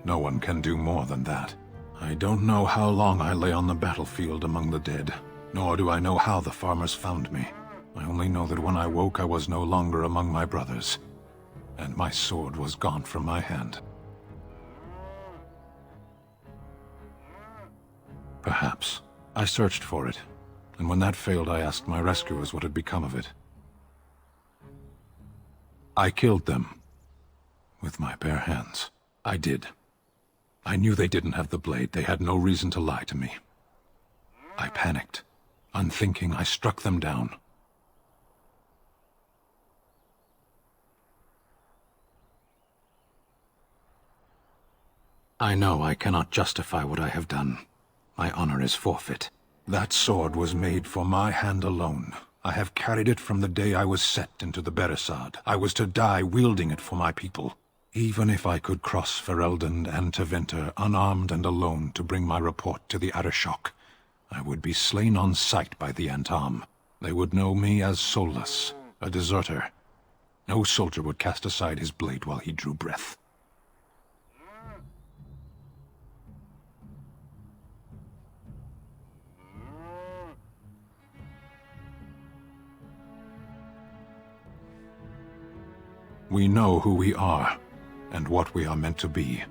No one can do more than that. I don't know how long I lay on the battlefield among the dead, nor do I know how the farmers found me. I only know that when I woke I was no longer among my brothers, and my sword was gone from my hand. Perhaps. I searched for it, and when that failed I asked my rescuers what had become of it. I killed them. With my bare hands. I did. I knew they didn't have the blade. They had no reason to lie to me. I panicked. Unthinking, I struck them down. I know I cannot justify what I have done. My honor is forfeit. That sword was made for my hand alone. I have carried it from the day I was set into the Beresad. I was to die wielding it for my people. Even if I could cross Ferelden and Tevinter unarmed and alone to bring my report to the Arishok, I would be slain on sight by the Antam. They would know me as soulless, a deserter. No soldier would cast aside his blade while he drew breath. We know who we are, and what we are meant to be.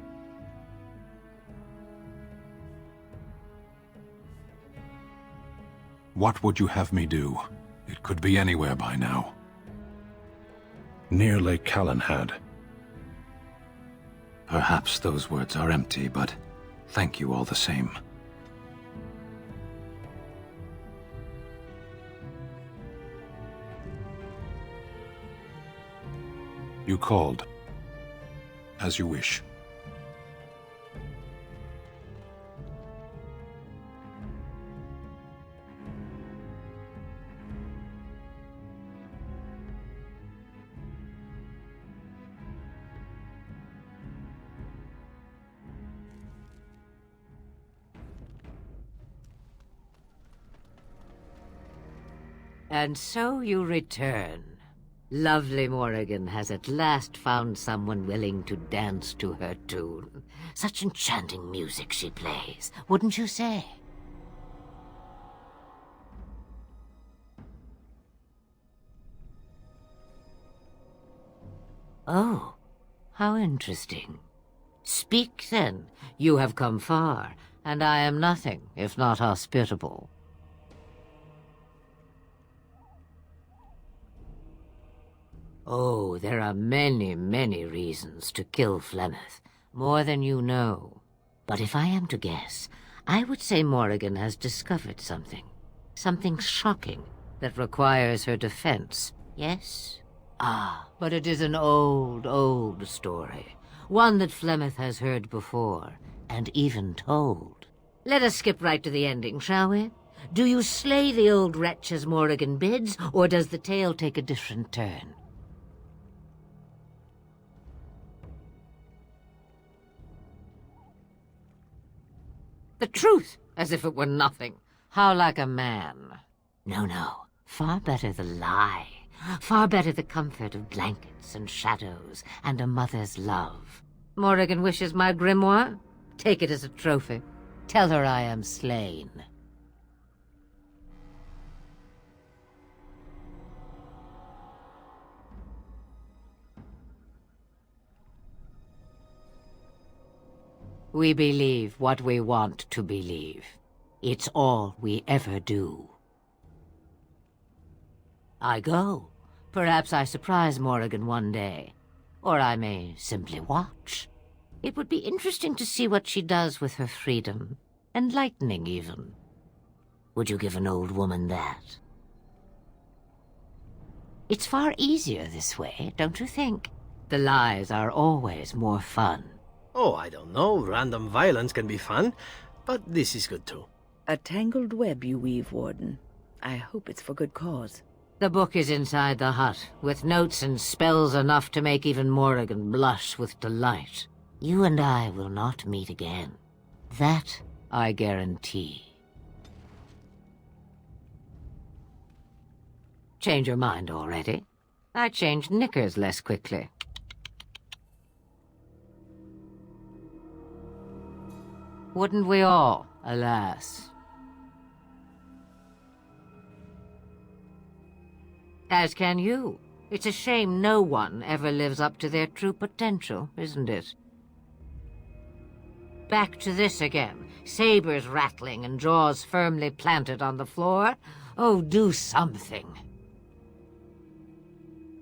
What would you have me do? It could be anywhere by now. Near Lake Calenhad. Perhaps those words are empty, but thank you all the same. You called. As you wish. And so you return. Lovely Morrigan has at last found someone willing to dance to her tune. Such enchanting music she plays, wouldn't you say? Oh, how interesting. Speak, then. You have come far, and I am nothing if not hospitable. Oh, there are many, many reasons to kill Flemeth, more than you know. But if I am to guess, I would say Morrigan has discovered something. Something shocking that requires her defense, yes? Ah, but it is an old, old story. One that Flemeth has heard before, and even told. Let us skip right to the ending, shall we? Do you slay the old wretch as Morrigan bids, or does the tale take a different turn? The truth, as if it were nothing. How like a man. No, no. Far better the lie. Far better the comfort of blankets and shadows and a mother's love. Morrigan wishes my grimoire? Take it as a trophy. Tell her I am slain. We believe what we want to believe. It's all we ever do. I go. Perhaps I surprise Morrigan one day. Or I may simply watch. It would be interesting to see what she does with her freedom. Enlightening, even. Would you give an old woman that? It's far easier this way, don't you think? The lies are always more fun. Oh, I don't know. Random violence can be fun, but this is good too. A tangled web you weave, Warden. I hope it's for good cause. The book is inside the hut, with notes and spells enough to make even Morrigan blush with delight. You and I will not meet again. That I guarantee. Change your mind already? I changed knickers less quickly. Wouldn't we all, alas? As can you. It's a shame no one ever lives up to their true potential, isn't it? Back to this again. Sabers rattling and jaws firmly planted on the floor. Oh, do something.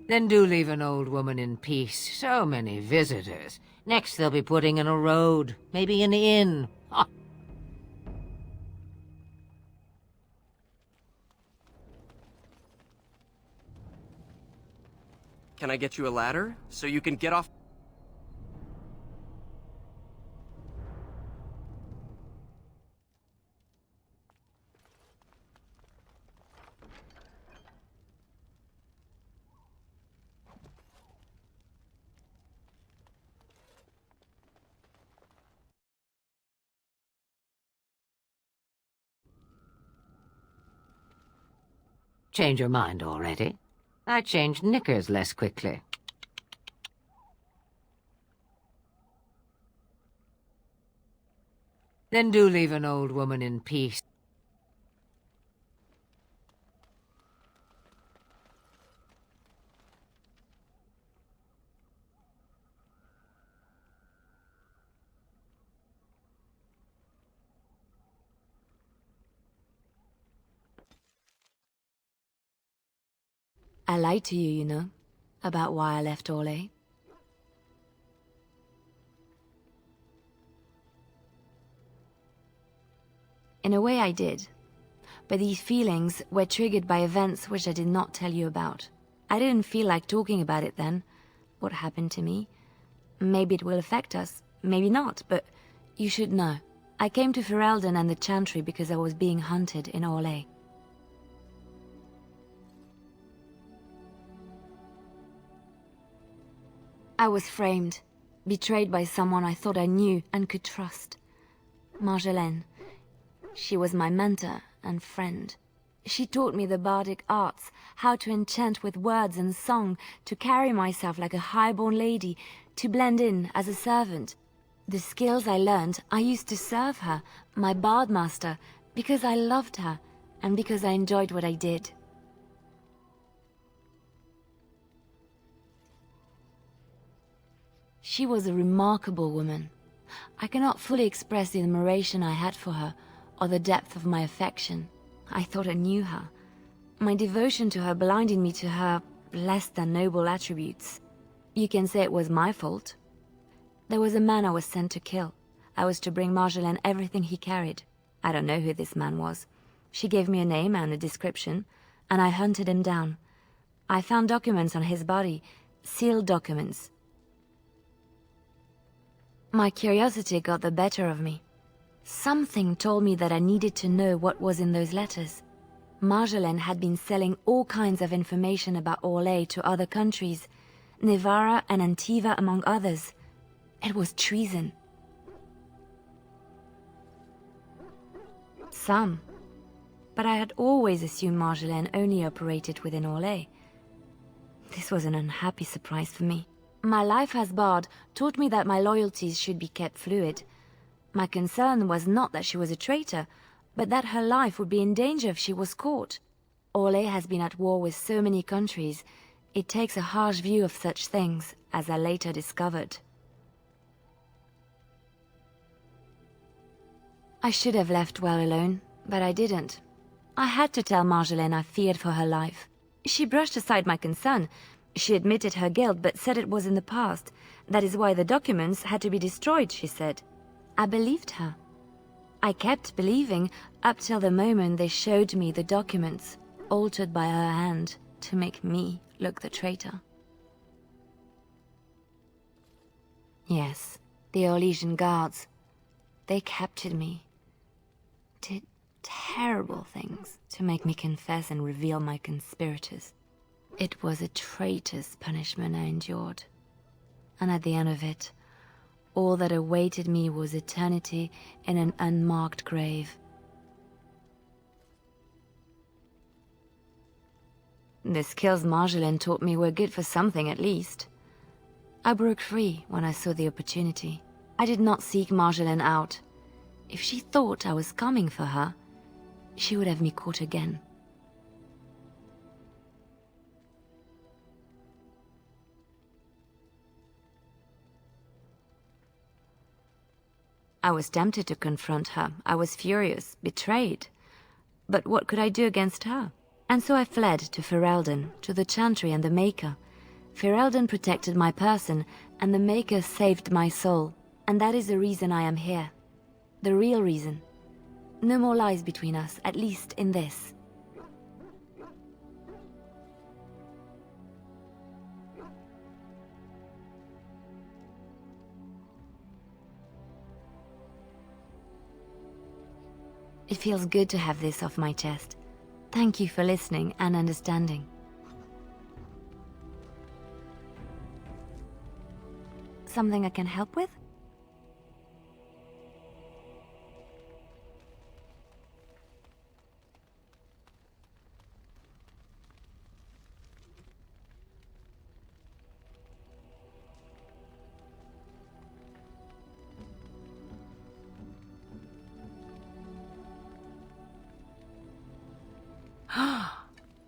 Then do leave an old woman in peace. So many visitors. Next they'll be putting in a road, maybe an inn. Ha! Can I get you a ladder so you can get off? Change your mind already? I changed knickers less quickly. Then do leave an old woman in peace. I lied to you, you know, about why I left Orlais. In a way I did. But these feelings were triggered by events which I did not tell you about. I didn't feel like talking about it then. What happened to me? Maybe it will affect us, maybe not, but you should know. I came to Ferelden and the Chantry because I was being hunted in Orlais. I was framed, betrayed by someone I thought I knew and could trust. Marjolaine. She was my mentor and friend. She taught me the bardic arts, how to enchant with words and song, to carry myself like a highborn lady, to blend in as a servant. The skills I learned, I used to serve her, my bard master, because I loved her, and because I enjoyed what I did. She was a remarkable woman. I cannot fully express the admiration I had for her, or the depth of my affection. I thought I knew her. My devotion to her blinded me to her less than noble attributes. You can say it was my fault. There was a man I was sent to kill. I was to bring Marjolaine everything he carried. I don't know who this man was. She gave me a name and a description, and I hunted him down. I found documents on his body, sealed documents. My curiosity got the better of me. Something told me that I needed to know what was in those letters. Marjolaine had been selling all kinds of information about Orlais to other countries, Nevara and Antiva among others. It was treason. Some. But I had always assumed Marjolaine only operated within Orlais. This was an unhappy surprise for me. My life as bard taught me that my loyalties should be kept fluid. My concern was not that she was a traitor, but that her life would be in danger if she was caught. Orlais has been at war with so many countries. It takes a harsh view of such things, as I later discovered. I should have left well alone, but I didn't. I had to tell Marjolaine I feared for her life. She brushed aside my concern. She admitted her guilt, but said it was in the past. That is why the documents had to be destroyed, she said. I believed her. I kept believing up till the moment they showed me the documents, altered by her hand, to make me look the traitor. Yes, the Orlesian guards. They captured me. Did terrible things to make me confess and reveal my conspirators. It was a traitor's punishment I endured. And at the end of it, all that awaited me was eternity in an unmarked grave. The skills Marjolaine taught me were good for something at least. I broke free when I saw the opportunity. I did not seek Marjolaine out. If she thought I was coming for her, she would have me caught again. I was tempted to confront her. I was furious, betrayed. But what could I do against her? And so I fled to Ferelden, to the Chantry and the Maker. Ferelden protected my person, and the Maker saved my soul. And that is the reason I am here. The real reason. No more lies between us, at least in this. It feels good to have this off my chest. Thank you for listening and understanding. Something I can help with?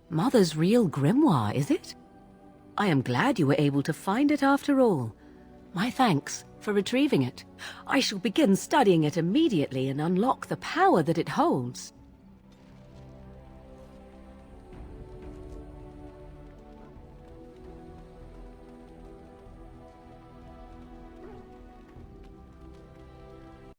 Mother's real grimoire, is it? I am glad you were able to find it after all. My thanks for retrieving it. I shall begin studying it immediately and unlock the power that it holds.